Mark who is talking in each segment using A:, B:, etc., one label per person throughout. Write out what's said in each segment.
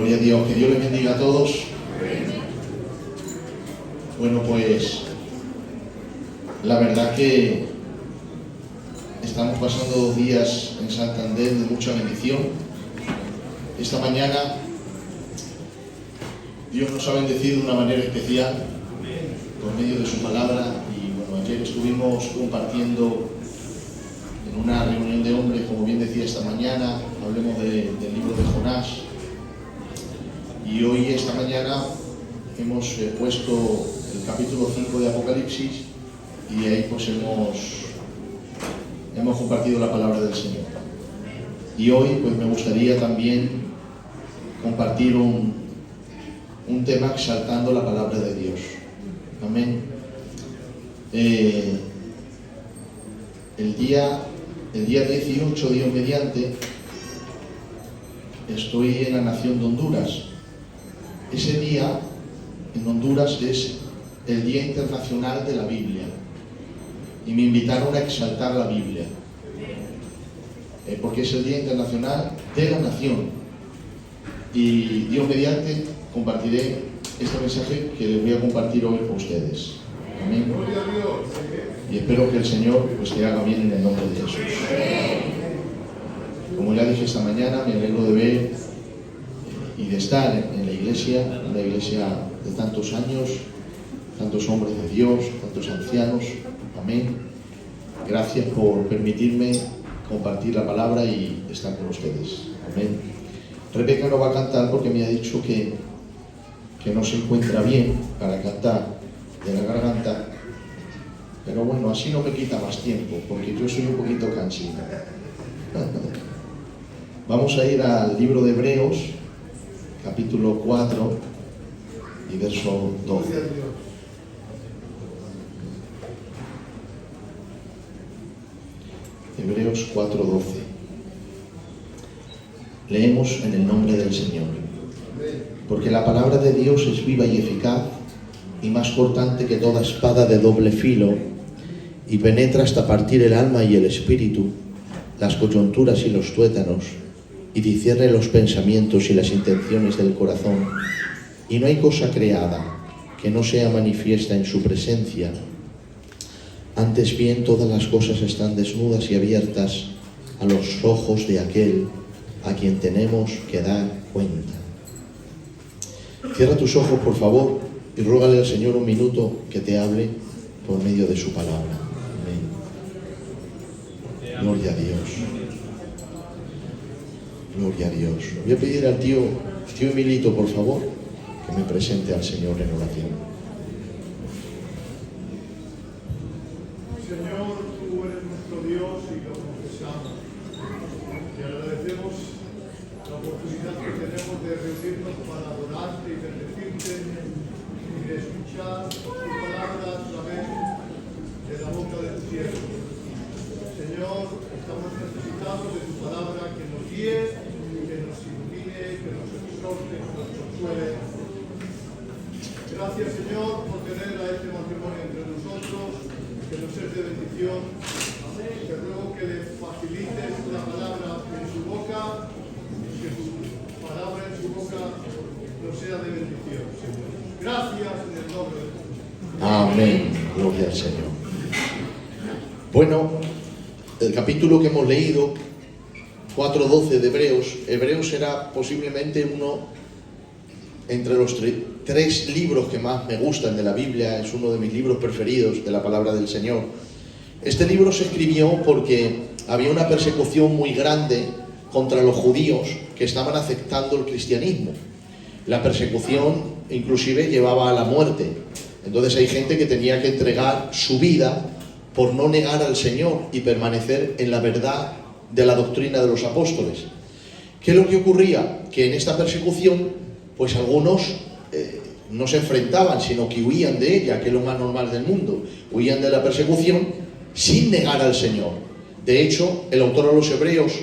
A: Gloria a Dios, que Dios les bendiga a todos. Bueno, pues la verdad que estamos pasando 2 días en Santander de mucha bendición. Esta mañana Dios nos ha bendecido de una manera especial por medio de su palabra. Y bueno, ayer estuvimos compartiendo en una reunión de hombres, como bien decía esta mañana, hablemos del libro de Jonás. Y hoy, esta mañana, hemos puesto el capítulo 5 de Apocalipsis y ahí pues hemos compartido la palabra del Señor. Y hoy pues me gustaría también compartir un tema exaltando la palabra de Dios. Amén. El día 18, Dios mediante, estoy en la nación de Honduras. Ese día en Honduras es el Día Internacional de la Biblia y me invitaron a exaltar la Biblia, porque es el Día Internacional de la Nación. Y Dios mediante compartiré este mensaje que les voy a compartir hoy con ustedes. Amén. Y espero que el Señor pues te haga bien en el nombre de Jesús. Como ya dije esta mañana, me alegro de ver y de estar en la iglesia, una iglesia de tantos años, tantos hombres de Dios, tantos ancianos. Amén. Gracias por permitirme compartir la palabra y estar con ustedes. Amén. Rebeca no va a cantar porque me ha dicho que no se encuentra bien para cantar de la garganta, pero bueno, así no me quita más tiempo porque yo soy un poquito cansino. Vamos a ir al libro de Hebreos, capítulo 4 y verso 12. Hebreos 4:12. Leemos en el nombre del Señor. Porque la palabra de Dios es viva y eficaz y más cortante que toda espada de doble filo, y penetra hasta partir el alma y el espíritu, las coyunturas y los tuétanos, y discierne los pensamientos y las intenciones del corazón. Y no hay cosa creada que no sea manifiesta en su presencia. Antes bien, todas las cosas están desnudas y abiertas a los ojos de aquel a quien tenemos que dar cuenta. Cierra tus ojos, por favor, y rógale al Señor un minuto que te hable por medio de su palabra. Amén. Gloria a Dios. Gloria a Dios. Voy a pedir al tío Emilito, por favor, que me presente al Señor en oración.
B: Señor, tú eres nuestro Dios y lo confesamos. Te agradecemos la oportunidad que tenemos de reunirnos para adorarte y bendecirte y de escuchar tu palabra a través de la boca de tu siervo. Señor, estamos necesitados de tu palabra que nos guíe, que nos ilumine, que nos exhorte, que nos consuele. Gracias, Señor, por tener a este matrimonio entre nosotros, que nos es de bendición. Te ruego que le facilites la palabra en su boca y que tu palabra en su boca nos sea de bendición, Señor. Gracias en el nombre de Jesús.
A: Amén. Gloria al Señor. Bueno, el capítulo que hemos leído, 4:12 de Hebreos era posiblemente uno entre los 3 libros que más me gustan de la Biblia. Es uno de mis libros preferidos de la palabra del Señor. Este libro se escribió porque había una persecución muy grande contra los judíos que estaban aceptando el cristianismo. La persecución inclusive llevaba a la muerte. Entonces hay gente que tenía que entregar su vida por no negar al Señor y permanecer en la verdad de la doctrina de los apóstoles. ¿Qué es lo que ocurría? Que en esta persecución, pues algunos no se enfrentaban, sino que huían de ella, que es lo más normal del mundo. Huían de la persecución sin negar al Señor. De hecho, el autor a los Hebreos,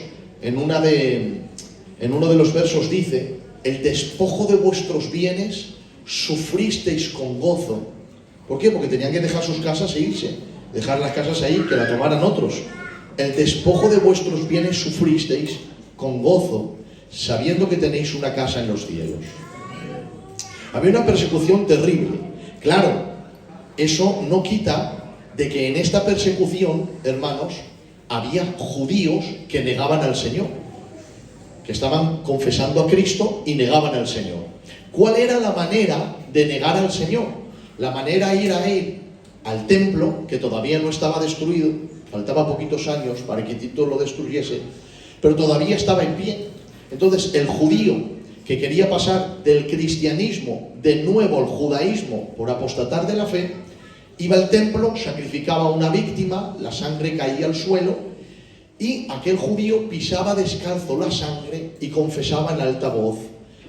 A: en uno de los versos dice: el despojo de vuestros bienes sufristeis con gozo. ¿Por qué? Porque tenían que dejar sus casas e irse. Dejar las casas ahí, que la tomaran otros. El despojo de vuestros bienes sufristeis con gozo, sabiendo que tenéis una casa en los cielos. Había una persecución terrible. Claro, eso no quita de que en esta persecución, hermanos, había judíos que negaban al Señor, que estaban confesando a Cristo y negaban al Señor. ¿Cuál era la manera de negar al Señor? La manera era ir al templo, que todavía no estaba destruido, faltaba poquitos años para que Tito lo destruyese, pero todavía estaba en pie. Entonces el judío que quería pasar del cristianismo de nuevo al judaísmo por apostatar de la fe, iba al templo, sacrificaba una víctima, la sangre caía al suelo y aquel judío pisaba descalzo la sangre y confesaba en alta voz: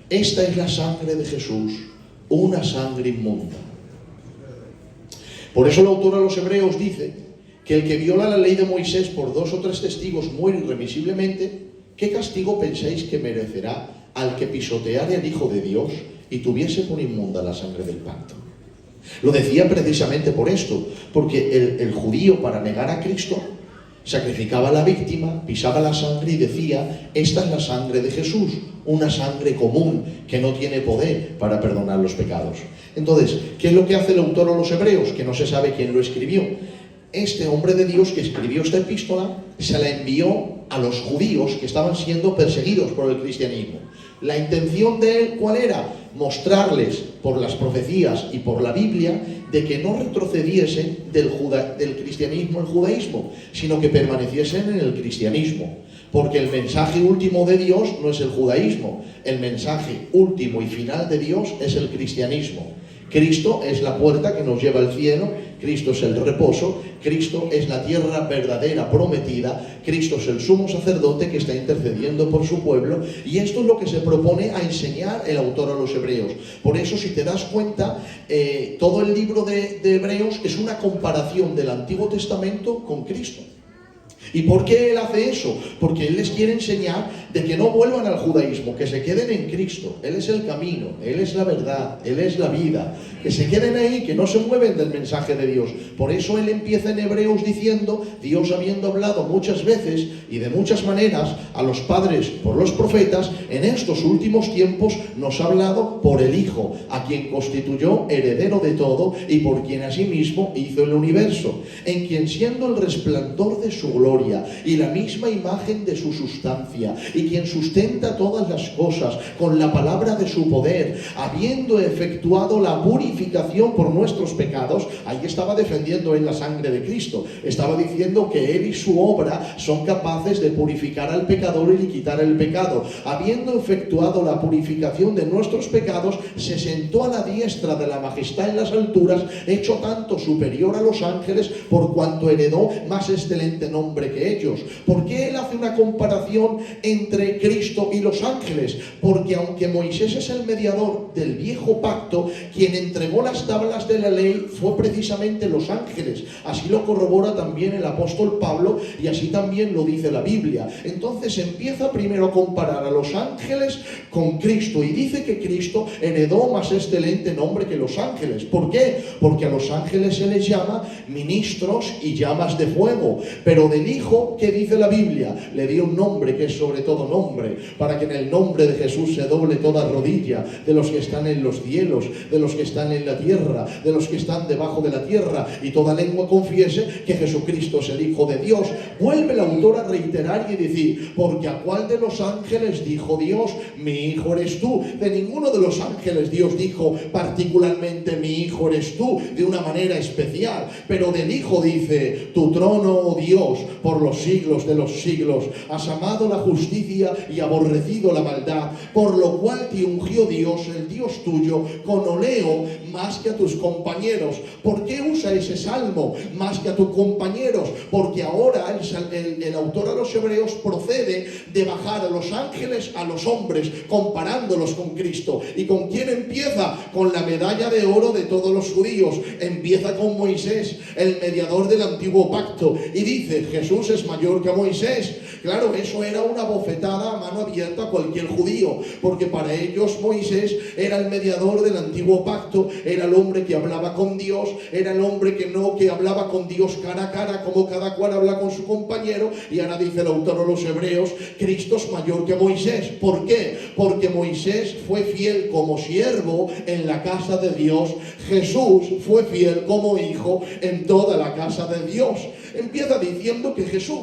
A: esta es la sangre de Jesús, una sangre inmunda. Por eso el autor a los Hebreos dice que el que viola la ley de Moisés por 2 o 3 testigos muere irremisiblemente. ¿Qué castigo pensáis que merecerá al que pisoteare al Hijo de Dios y tuviese por inmunda la sangre del pacto? Lo decía precisamente por esto, porque el judío, para negar a Cristo, sacrificaba a la víctima, pisaba la sangre y decía: esta es la sangre de Jesús, una sangre común que no tiene poder para perdonar los pecados. Entonces, ¿qué es lo que hace el autor a los Hebreos? Que no se sabe quién lo escribió. Este hombre de Dios que escribió esta epístola se la envió a los judíos que estaban siendo perseguidos por el cristianismo. La intención de él, ¿cuál era? Mostrarles por las profecías y por la Biblia de que no retrocediesen del cristianismo al judaísmo, sino que permaneciesen en el cristianismo. Porque el mensaje último de Dios no es el judaísmo, el mensaje último y final de Dios es el cristianismo. Cristo es la puerta que nos lleva al cielo, Cristo es el reposo, Cristo es la tierra verdadera prometida, Cristo es el sumo sacerdote que está intercediendo por su pueblo, y esto es lo que se propone a enseñar el autor a los Hebreos. Por eso, si te das cuenta, todo el libro de Hebreos es una comparación del Antiguo Testamento con Cristo. ¿Y por qué él hace eso? Porque él les quiere enseñar de que no vuelvan al judaísmo, que se queden en Cristo. Él es el camino, Él es la verdad, Él es la vida. Que se queden ahí, que no se mueven del mensaje de Dios. Por eso él empieza en Hebreos diciendo: Dios, habiendo hablado muchas veces y de muchas maneras a los padres por los profetas, en estos últimos tiempos nos ha hablado por el Hijo, a quien constituyó heredero de todo y por quien asimismo hizo el universo, en quien, siendo el resplandor de su gloria y la misma imagen de su sustancia, y quien sustenta todas las cosas con la palabra de su poder, habiendo efectuado la purificación por nuestros pecados. Ahí estaba defendiendo él la sangre de Cristo, estaba diciendo que él y su obra son capaces de purificar al pecador y de quitar el pecado. Habiendo efectuado la purificación de nuestros pecados, se sentó a la diestra de la majestad en las alturas, hecho tanto superior a los ángeles, por cuanto heredó más excelente nombre que ellos. ¿Por qué él hace una comparación entre Cristo y los ángeles? Porque aunque Moisés es el mediador del viejo pacto, quien entregó las tablas de la ley fue precisamente los ángeles. Así lo corrobora también el apóstol Pablo, y así también lo dice la Biblia. Entonces empieza primero a comparar a los ángeles con Cristo, y dice que Cristo heredó más excelente nombre que los ángeles. ¿Por qué? Porque a los ángeles se les llama ministros y llamas de fuego, pero del Hijo, ¿qué dice la Biblia? Le dio un nombre que es sobre todo nombre, para que en el nombre de Jesús se doble toda rodilla, de los que están en los cielos, de los que están en la tierra, de los que están debajo de la tierra, y toda lengua confiese que Jesucristo es el Hijo de Dios. Vuelve el autor a reiterar y decir: porque a cuál de los ángeles dijo Dios: mi hijo eres tú. De ninguno de los ángeles Dios dijo particularmente: mi hijo eres tú, de una manera especial. Pero del Hijo dice: tu trono, oh Dios, por los siglos de los siglos, has amado la justicia y aborrecido la maldad, por lo cual te ungió Dios, el Dios tuyo, con oleo más que a tus compañeros. ¿Por qué usa ese salmo más que a tus compañeros? Porque ahora el autor a los Hebreos procede de bajar a los ángeles a los hombres, comparándolos con Cristo. ¿Y con quién empieza? Con la medalla de oro de todos los judíos. Empieza con Moisés, el mediador del antiguo pacto, y dice: Jesús es mayor que Moisés. Claro, eso era una bofetada bofetada a mano abierta a cualquier judío, porque para ellos Moisés era el mediador del antiguo pacto, era el hombre que hablaba con Dios, era el hombre que hablaba con Dios cara a cara, como cada cual habla con su compañero. Y ahora dice el autor de los Hebreos, Cristo es mayor que Moisés. ¿Por qué? Porque Moisés fue fiel como siervo en la casa de Dios, Jesús fue fiel como hijo en toda la casa de Dios. Empieza diciendo que Jesús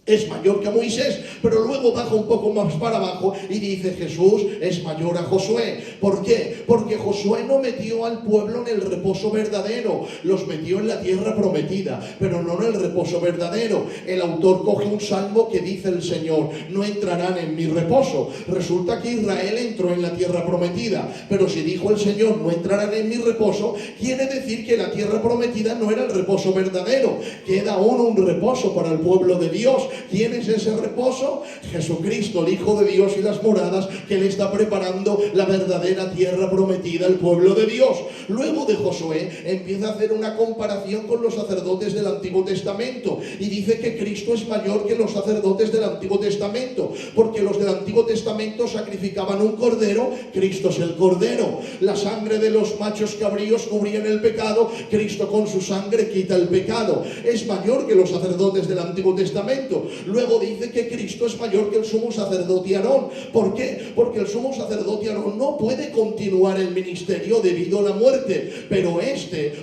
A: es mayor que Moisés, pero luego baja un poco más para abajo y dice Jesús es mayor a Josué. ¿Por qué? Porque Josué no metió al pueblo en el reposo verdadero, los metió en la tierra prometida, pero no en el reposo verdadero. El autor coge un salmo que dice el Señor, no entrarán en mi reposo. Resulta que Israel entró en la tierra prometida, pero si dijo el Señor no entrarán en mi reposo, quiere decir que la tierra prometida no era el reposo verdadero. Queda aún un reposo para el pueblo de Dios. ¿Quién es ese reposo? Jesucristo, el Hijo de Dios, y las moradas que le está preparando la verdadera tierra prometida al pueblo de Dios. Luego de Josué empieza a hacer una comparación con los sacerdotes del Antiguo Testamento y dice que Cristo es mayor que los sacerdotes del Antiguo Testamento, porque los del Antiguo Testamento sacrificaban un cordero, Cristo es el cordero. La sangre de los machos cabríos cubrían el pecado, Cristo con su sangre quita el pecado. Es mayor que los sacerdotes del Antiguo Testamento. Luego dice que Cristo es mayor que el sumo sacerdote Aarón. ¿Por qué? Porque el sumo sacerdote Aarón no puede continuar el ministerio debido a la muerte, pero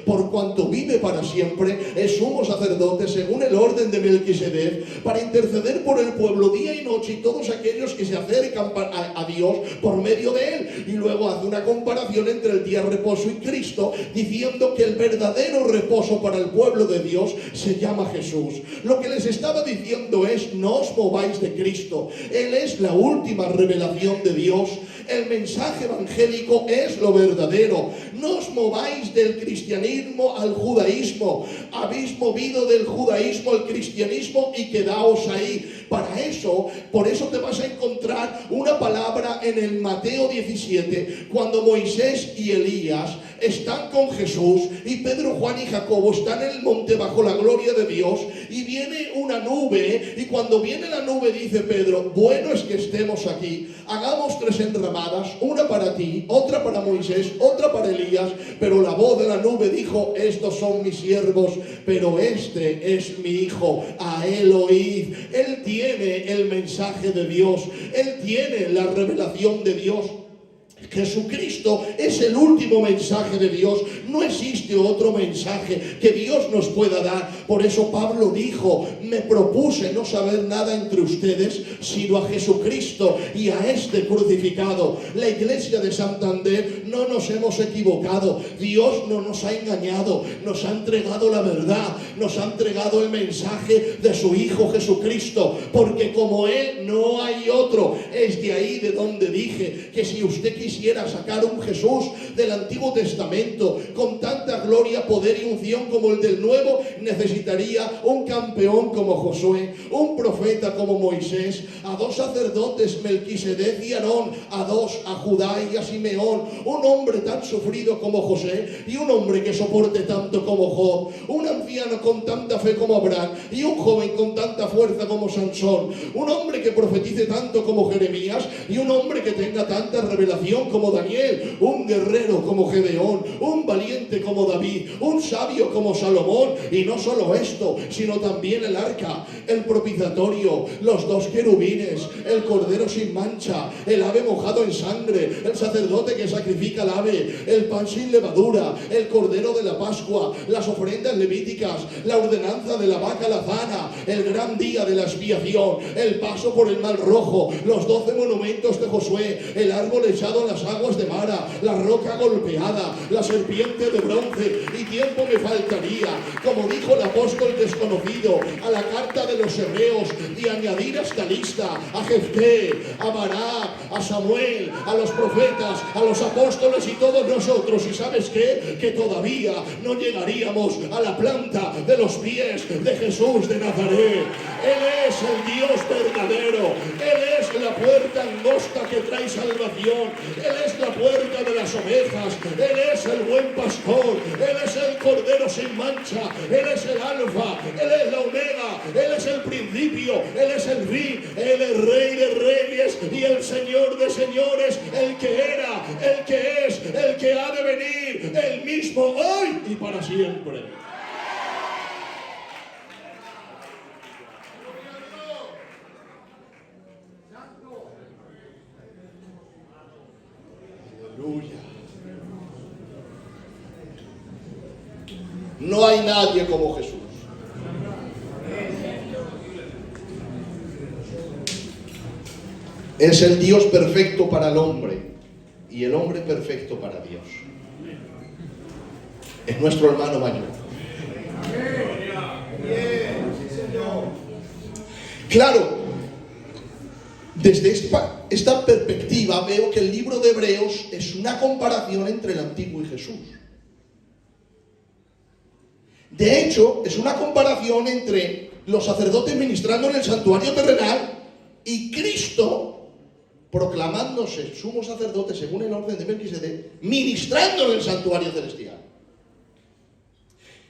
A: por cuanto vive para siempre, es sumo sacerdote según el orden de Melquisedec, para interceder por el pueblo día y noche y todos aquellos que se acercan a Dios por medio de él. Y luego hace una comparación entre el día de reposo y Cristo, diciendo que el verdadero reposo para el pueblo de Dios se llama Jesús. Lo que les estaba diciendo es, no os mováis de Cristo. Él es la última revelación de Dios. El mensaje evangélico es lo verdadero. No os mováis del cristianismo al judaísmo. Habéis movido del judaísmo al cristianismo y quedaos ahí. Por eso te vas a encontrar una palabra en el Mateo 17, cuando Moisés y Elías están con Jesús y Pedro, Juan y Jacobo están en el monte bajo la gloria de Dios, y viene una nube, y cuando viene la nube dice Pedro, bueno es que estemos aquí, hagamos 3 enramadas, una para ti, otra para Moisés, otra para Elías. Pero la voz de la nube dijo, estos son mis siervos, pero este es mi hijo, a él oíd. Él tiene el mensaje de Dios, él tiene la revelación de Dios. Jesucristo es el último mensaje de Dios. No existe otro mensaje que Dios nos pueda dar. Por eso Pablo dijo, me propuse no saber nada entre ustedes sino a Jesucristo y a este crucificado. La iglesia de Santander no nos hemos equivocado. Dios no nos ha engañado, nos ha entregado la verdad, nos ha entregado el mensaje de su Hijo Jesucristo, porque como Él no hay otro. Es de ahí de donde dije que si usted quisiera sacar un Jesús del Antiguo Testamento con tanta gloria, poder y unción como el del Nuevo, necesitaría un campeón como Josué, un profeta como Moisés, a 2 sacerdotes, Melquisedec y Aarón, a Judá y a Simeón, un hombre tan sufrido como José y un hombre que soporte tanto como Job, un anciano con tanta fe como Abraham y un joven con tanta fuerza como Sansón, un hombre que profetice tanto como Jeremías y un hombre que tenga tanta revelación como Daniel, un guerrero como Gedeón, un valiente como David, un sabio como Salomón. Y no solo esto, sino también el arca, el propiciatorio, los 2 querubines, el cordero sin mancha, el ave mojado en sangre, el sacerdote que sacrifica el ave, el pan sin levadura, el cordero de la Pascua, las ofrendas levíticas, la ordenanza de la vaca lazana, el gran día de la expiación, el paso por el mar rojo, los 12 monumentos de Josué, el árbol echado en las aguas de Mara, la roca golpeada, la serpiente de bronce, y tiempo me faltaría, como dijo el apóstol desconocido, a la carta de los hebreos, y añadir a esta lista a Jefté, a Barak, a Samuel, a los profetas, a los apóstoles y todos nosotros. ¿Y sabes qué? Que todavía no llegaríamos a la planta de los pies de Jesús de Nazaret. Él es el Dios verdadero, Él es la puerta angosta que trae salvación, Él es la puerta de las ovejas, Él es el buen pastor, Él es el cordero sin mancha, Él es el alfa, Él es la omega, Él es el principio, Él es el fin, Él es Rey y el Señor de señores, el que era, el que es, el que ha de venir, el mismo hoy y para siempre. Aleluya. No hay nadie como Jesús. Es el Dios perfecto para el hombre y el hombre perfecto para Dios. Es nuestro hermano mayor. Claro, desde esta perspectiva veo que el libro de Hebreos es una comparación entre el Antiguo y Jesús. De hecho, es una comparación entre los sacerdotes ministrando en el santuario terrenal y Cristo proclamándose sumo sacerdote según el orden de Melquisedec, ministrando en el santuario celestial.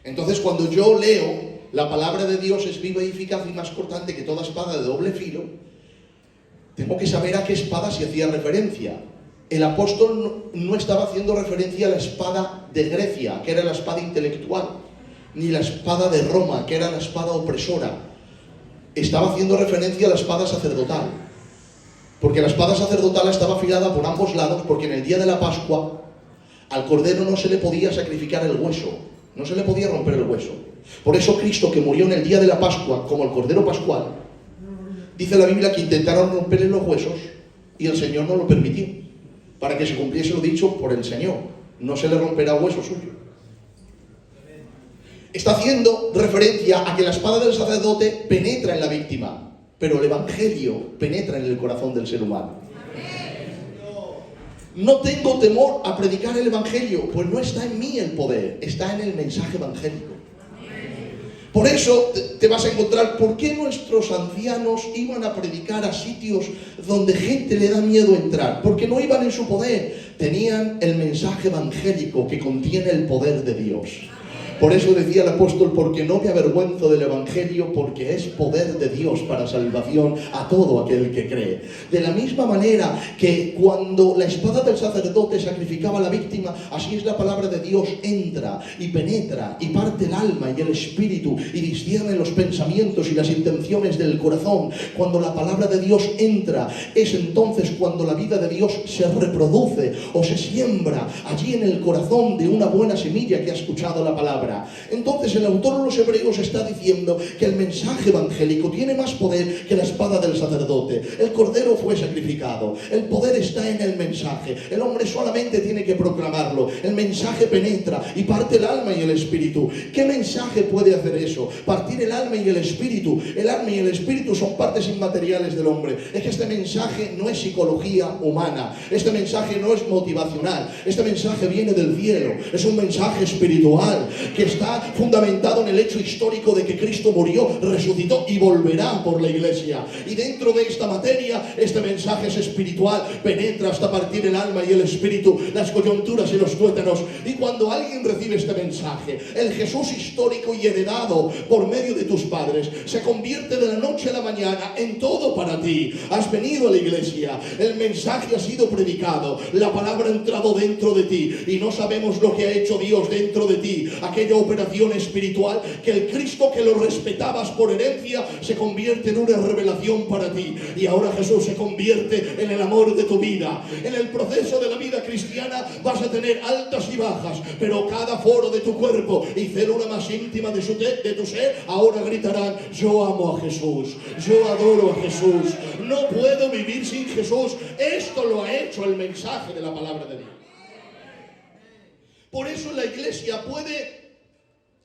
A: Entonces, cuando yo leo la palabra de Dios es viva y eficaz y más cortante que toda espada de doble filo, tengo que saber a qué espada se hacía referencia. El apóstol no estaba haciendo referencia a la espada de Grecia, que era la espada intelectual, ni la espada de Roma, que era la espada opresora. Estaba haciendo referencia a la espada sacerdotal, porque la espada sacerdotal estaba afilada por ambos lados, porque en el día de la Pascua al cordero no se le podía sacrificar el hueso, no se le podía romper el hueso. Por eso Cristo, que murió en el día de la Pascua como el cordero pascual, dice la Biblia que intentaron romperle los huesos y el Señor no lo permitió, para que se cumpliese lo dicho por el Señor: no se le romperá hueso suyo. Está haciendo referencia a que la espada del sacerdote penetra en la víctima, pero el Evangelio penetra en el corazón del ser humano. No tengo temor a predicar el Evangelio, pues no está en mí el poder, está en el mensaje evangélico. Por eso te vas a encontrar por qué nuestros ancianos iban a predicar a sitios donde gente le da miedo entrar, porque no iban en su poder, tenían el mensaje evangélico que contiene el poder de Dios. Por eso decía el apóstol: porque no me avergüenzo del Evangelio, porque es poder de Dios para salvación a todo aquel que cree. De la misma manera que cuando la espada del sacerdote sacrificaba a la víctima, así es la palabra de Dios, entra y penetra y parte el alma y el espíritu y discierne los pensamientos y las intenciones del corazón. Cuando la palabra de Dios entra, es entonces cuando la vida de Dios se reproduce o se siembra allí en el corazón de una buena semilla que ha escuchado la palabra. Entonces el autor de los Hebreos está diciendo que el mensaje evangélico tiene más poder que la espada del sacerdote. El cordero fue sacrificado, el poder está en el mensaje, el hombre solamente tiene que proclamarlo. El mensaje penetra y parte el alma y el espíritu. ¿Qué mensaje puede hacer eso? Partir el alma y el espíritu. El alma y el espíritu son partes inmateriales del hombre. Es que este mensaje no es psicología humana, este mensaje no es motivacional, este mensaje viene del cielo, es un mensaje espiritual que está fundamentado en el hecho histórico de que Cristo murió, resucitó y volverá por la iglesia. Y dentro de esta materia, este mensaje es espiritual, penetra hasta partir el alma y el espíritu, las coyunturas y los tuétanos. Y cuando alguien recibe este mensaje, el Jesús histórico y heredado por medio de tus padres, se convierte de la noche a la mañana en todo para ti. Has venido a la iglesia, el mensaje ha sido predicado, la palabra ha entrado dentro de ti y no sabemos lo que ha hecho Dios dentro de ti. Aquella operación espiritual que el Cristo que lo respetabas por herencia se convierte en una revelación para ti. Y ahora Jesús se convierte en el amor de tu vida. En el proceso de la vida cristiana vas a tener altas y bajas, pero cada foro de tu cuerpo y célula más íntima de tu ser ahora gritarán: yo amo a Jesús, yo adoro a Jesús, no puedo vivir sin Jesús. Esto lo ha hecho el mensaje de la palabra de Dios. Por eso la iglesia puede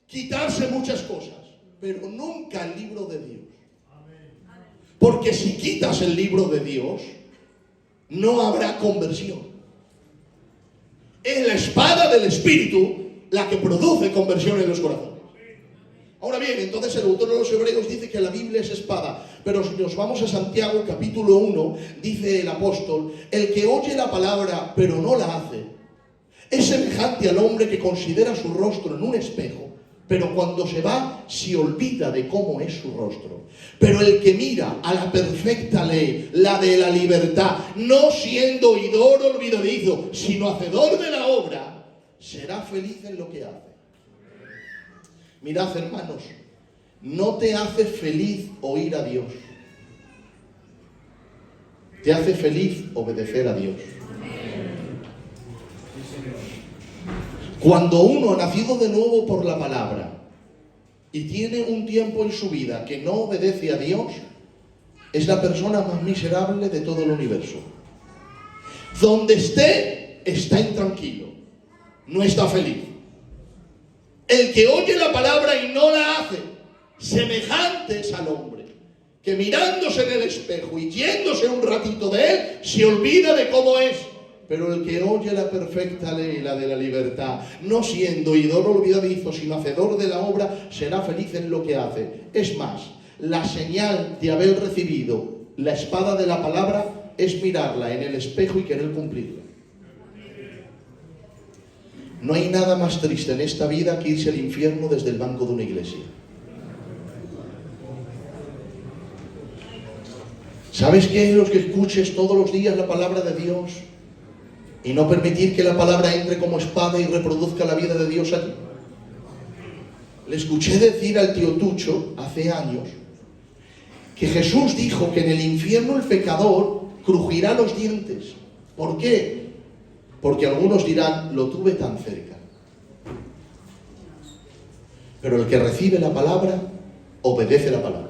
A: quitarse muchas cosas, pero nunca el libro de Dios. Porque si quitas el libro de Dios, no habrá conversión. Es la espada del Espíritu la que produce conversión en los corazones. Ahora bien, entonces el autor de los Hebreos dice que la Biblia es espada, pero si nos vamos a Santiago capítulo 1, dice el apóstol: el que oye la palabra pero no la hace, es semejante al hombre que considera su rostro en un espejo pero cuando se va se olvida de cómo es su rostro. Pero el que mira a la perfecta ley, la de la libertad, no siendo oidor olvidadizo, sino hacedor de la obra, será feliz en lo que hace. Mirad, hermanos, no te hace feliz oír a Dios. Te hace feliz obedecer a Dios. Cuando uno ha nacido de nuevo por la palabra y tiene un tiempo en su vida que no obedece a Dios, es la persona más miserable de todo el universo. Donde esté, está intranquilo, no está feliz. El que oye la palabra y no la hace, semejante es al hombre que mirándose en el espejo y yéndose un ratito de él, se olvida de cómo es. Pero el que oye la perfecta ley, la de la libertad, no siendo oidor olvidadizo, sino hacedor de la obra, será feliz en lo que hace. Es más, la señal de haber recibido la espada de la palabra es mirarla en el espejo y querer cumplirla. No hay nada más triste en esta vida que irse al infierno desde el banco de una iglesia. ¿Sabes qué? Los que escuches todos los días la palabra de Dios y no permitir que la palabra entre como espada y reproduzca la vida de Dios allí. Le escuché decir al tío Tucho hace años que Jesús dijo que en el infierno el pecador crujirá los dientes. ¿Por qué? Porque algunos dirán, lo tuve tan cerca. Pero el que recibe la palabra, obedece la palabra.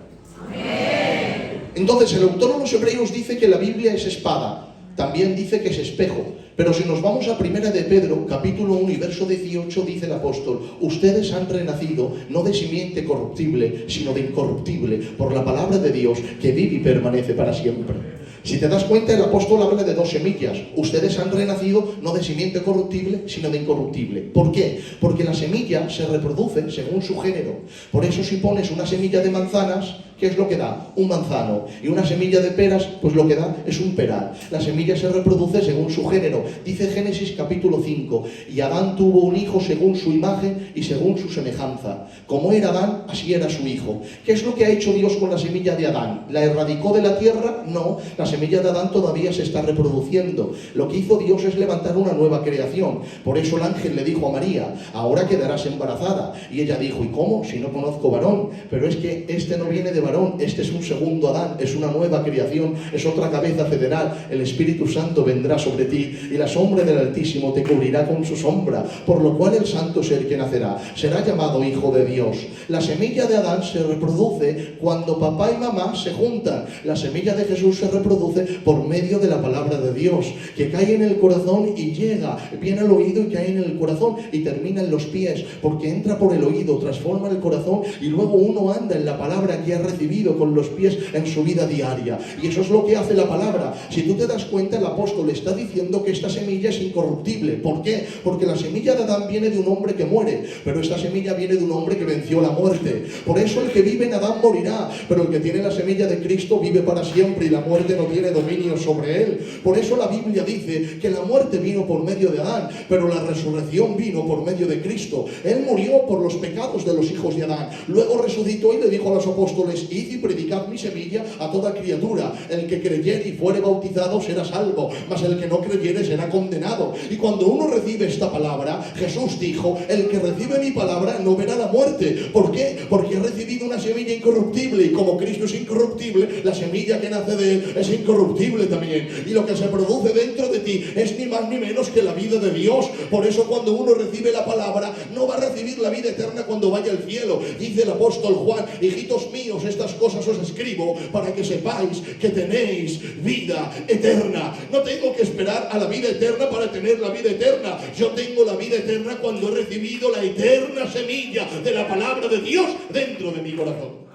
A: Entonces el autor de los Hebreos dice que la Biblia es espada, también dice que es espejo, pero si nos vamos a Primera de Pedro, capítulo 1 y verso 18, dice el apóstol: ustedes han renacido no de simiente corruptible, sino de incorruptible, por la palabra de Dios que vive y permanece para siempre. Si te das cuenta, el apóstol habla de dos semillas. Ustedes han renacido no de simiente corruptible, sino de incorruptible. ¿Por qué? Porque la semilla se reproduce según su género. Por eso si pones una semilla de manzanas, ¿qué es lo que da? Un manzano. Y una semilla de peras, pues lo que da es un peral. La semilla se reproduce según su género. Dice Génesis capítulo 5, y Adán tuvo un hijo según su imagen y según su semejanza. Como era Adán, así era su hijo. ¿Qué es lo que ha hecho Dios con la semilla de Adán? ¿La erradicó de la tierra? No, la semilla de Adán todavía se está reproduciendo. Lo que hizo Dios es levantar una nueva creación. Por eso el ángel le dijo a María: ahora quedarás embarazada. Y ella dijo: ¿y cómo? Si no conozco varón. Pero es que este no viene de varón, este es un segundo Adán, es una nueva creación, es otra cabeza federal. El Espíritu Santo vendrá sobre ti y la sombra del Altísimo te cubrirá con su sombra, por lo cual el santo ser que nacerá será llamado Hijo de Dios. La semilla de Adán se reproduce cuando papá y mamá se juntan. La semilla de Jesús se reproduce por medio de la palabra de Dios, que cae en el corazón y llega, viene al oído y cae en el corazón y termina en los pies, porque entra por el oído, transforma el corazón y luego uno anda en la palabra que ha recibido con los pies en su vida diaria. Y eso es lo que hace la palabra. Si tú te das cuenta, el apóstol está diciendo que esta semilla es incorruptible. ¿Por qué? Porque la semilla de Adán viene de un hombre que muere, pero esta semilla viene de un hombre que venció la muerte. Por eso el que vive en Adán morirá, pero el que tiene la semilla de Cristo vive para siempre y la muerte no tiene dominio sobre él. Por eso la Biblia dice que la muerte vino por medio de Adán, pero la resurrección vino por medio de Cristo. Él murió por los pecados de los hijos de Adán, luego resucitó y le dijo a los apóstoles: id y predicad mi semilla a toda criatura. El que creyere y fuere bautizado será salvo, mas el que no creyere será condenado. Y cuando uno recibe esta palabra, Jesús dijo: el que recibe mi palabra no verá la muerte. ¿Por qué? Porque ha recibido una semilla incorruptible, y como Cristo es incorruptible, la semilla que nace de él es incorruptible también. Y lo que se produce dentro de ti es ni más ni menos que la vida de Dios. Por eso cuando uno recibe la palabra, no va a recibir la vida eterna cuando vaya al cielo. Dice el apóstol Juan: hijitos míos, estas cosas os escribo para que sepáis que tenéis vida eterna. No tengo que esperar a la vida eterna para tener la vida eterna. Yo tengo la vida eterna cuando he recibido la eterna semilla de la palabra de Dios dentro de mi corazón.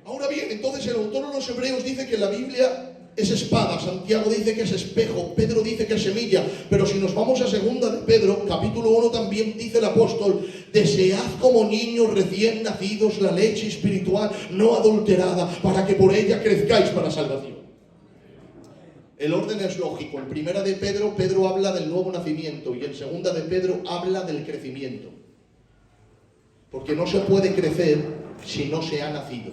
A: Ahora bien, entonces el autor de los Hebreos dice que la Biblia es espada, Santiago dice que es espejo, Pedro dice que es semilla, pero si nos vamos a segunda de Pedro, capítulo 1, también dice el apóstol: desead como niños recién nacidos la leche espiritual no adulterada, para que por ella crezcáis para salvación. El orden es lógico. En primera de Pedro, Pedro habla del nuevo nacimiento y en segunda de Pedro habla del crecimiento. Porque no se puede crecer si no se ha nacido.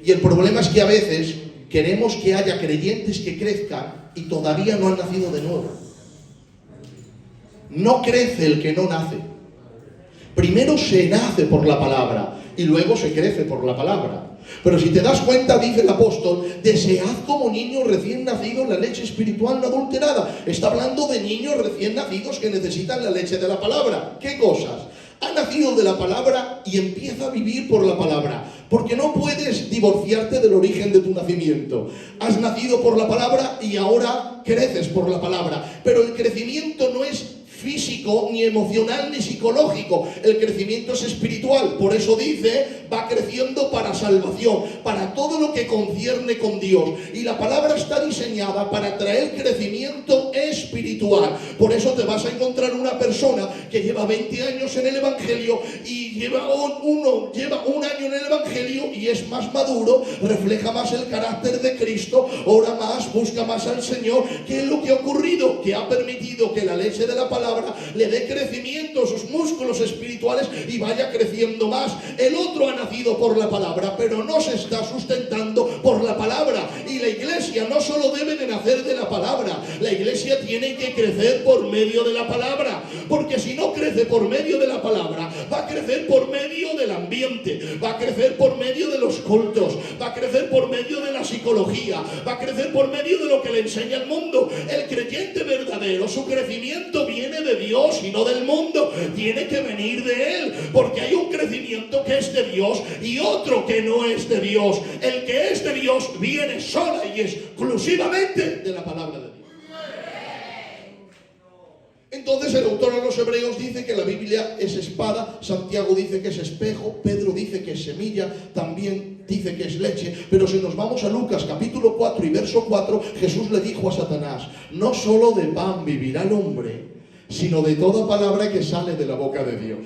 A: Y el problema es que a veces queremos que haya creyentes que crezcan y todavía no han nacido de nuevo. No crece el que no nace. Primero se nace por la palabra y luego se crece por la palabra. Pero si te das cuenta, dice el apóstol, desead como niños recién nacidos la leche espiritual no adulterada. Está hablando de niños recién nacidos que necesitan la leche de la palabra. ¿Qué cosas? Ha nacido de la palabra y empieza a vivir por la palabra. Porque no puedes divorciarte del origen de tu nacimiento. Has nacido por la palabra y ahora creces por la palabra. Pero el crecimiento no es físico, ni emocional, ni psicológico. El crecimiento es espiritual. Por eso dice, va creciendo para salvación, para todo lo que concierne con Dios. Y la palabra está diseñada para traer crecimiento espiritual. Por eso te vas a encontrar una persona que lleva 20 años en el Evangelio y lleva un año en el Evangelio y es más maduro, refleja más el carácter de Cristo, ora más, busca más al Señor. ¿Qué es lo que ha ocurrido? Que ha permitido que la leche de la palabra le dé crecimiento a sus músculos espirituales y vaya creciendo más. El otro ha nacido por la palabra, pero no se está sustentando por la palabra. Y la iglesia no solo debe de nacer de la palabra, la iglesia tiene que crecer por medio de la palabra, porque si no crece por medio de la palabra, va a crecer por medio del ambiente, va a crecer por medio de los cultos, va a crecer por medio de la psicología, va a crecer por medio de lo que le enseña el mundo. El creyente verdadero, su crecimiento viene de Dios y no del mundo, tiene que venir de Él, porque hay un crecimiento que es de Dios y otro que no es de Dios. El que es de Dios viene sola y exclusivamente de la palabra de Dios. Entonces el autor a los Hebreos dice que la Biblia es espada, Santiago dice que es espejo, Pedro dice que es semilla, también dice que es leche. Pero si nos vamos a Lucas capítulo 4 y verso 4, Jesús le dijo a Satanás, no solo de pan vivirá el hombre, sino de toda palabra que sale de la boca de Dios.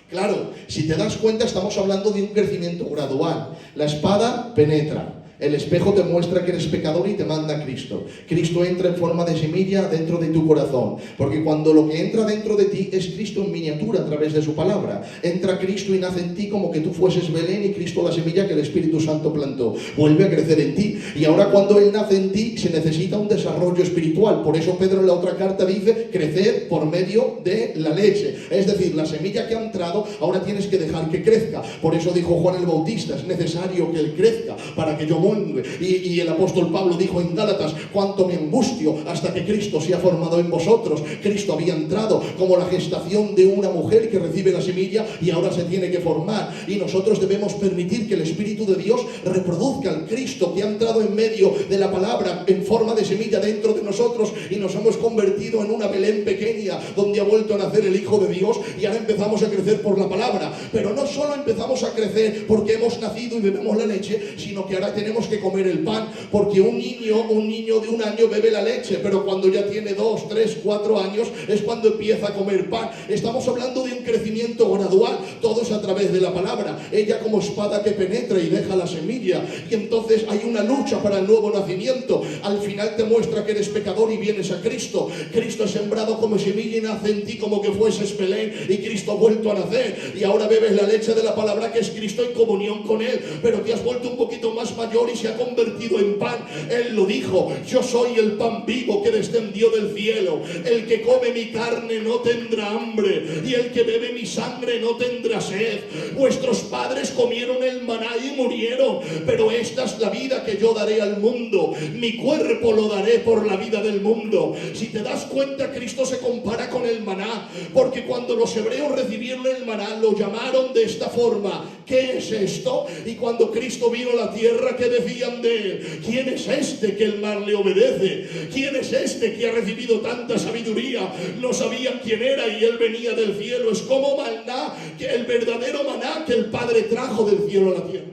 A: Claro, si te das cuenta, estamos hablando de un crecimiento gradual. La espada penetra. El espejo te muestra que eres pecador y te manda a Cristo. Cristo entra en forma de semilla dentro de tu corazón. Porque cuando lo que entra dentro de ti es Cristo en miniatura a través de su palabra. Entra Cristo y nace en ti como que tú fueses Belén y Cristo la semilla que el Espíritu Santo plantó. Vuelve a crecer en ti. Y ahora cuando Él nace en ti se necesita un desarrollo espiritual. Por eso Pedro en la otra carta dice crecer por medio de la leche. Es decir, la semilla que ha entrado ahora tienes que dejar que crezca. Por eso dijo Juan el Bautista, es necesario que Él crezca para que yo muera. Y el apóstol Pablo dijo en Gálatas, cuánto me angustio hasta que Cristo se ha formado en vosotros. Cristo había entrado como la gestación de una mujer que recibe la semilla y ahora se tiene que formar. Y nosotros debemos permitir que el Espíritu de Dios reproduzca al Cristo que ha entrado en medio de la palabra en forma de semilla dentro de nosotros y nos hemos convertido en una Belén pequeña donde ha vuelto a nacer el Hijo de Dios y ahora empezamos a crecer por la palabra. Pero no solo empezamos a crecer porque hemos nacido y bebemos la leche, sino que ahora tenemos que comer el pan, porque un niño de un año bebe la leche, pero cuando ya tiene 2, 3, 4 años es cuando empieza a comer pan. Estamos hablando de un crecimiento gradual, todo es a través de la palabra, ella como espada que penetra y deja la semilla, y entonces hay una lucha para el nuevo nacimiento. Al final te muestra que eres pecador y vienes a Cristo. Cristo es sembrado como semilla y nace en ti como que fueses Belén, y Cristo ha vuelto a nacer, y ahora bebes la leche de la palabra que es Cristo en comunión con Él, pero te has vuelto un poquito más mayor y se ha convertido en pan. Él lo dijo, yo soy el pan vivo que descendió del cielo. El que come mi carne no tendrá hambre y el que bebe mi sangre no tendrá sed. Vuestros padres comieron el maná y murieron, pero esta es la vida que yo daré al mundo. Mi cuerpo lo daré por la vida del mundo. Si te das cuenta, Cristo se compara con el maná, porque cuando los hebreos recibieron el maná lo llamaron de esta forma, ¿qué es esto? Y cuando Cristo vino a la tierra, ¿qué decían de Él? ¿Quién es este que el mar le obedece? ¿Quién es este que ha recibido tanta sabiduría? No sabían quién era y Él venía del cielo. Es como maná, que el verdadero maná que el Padre trajo del cielo a la tierra.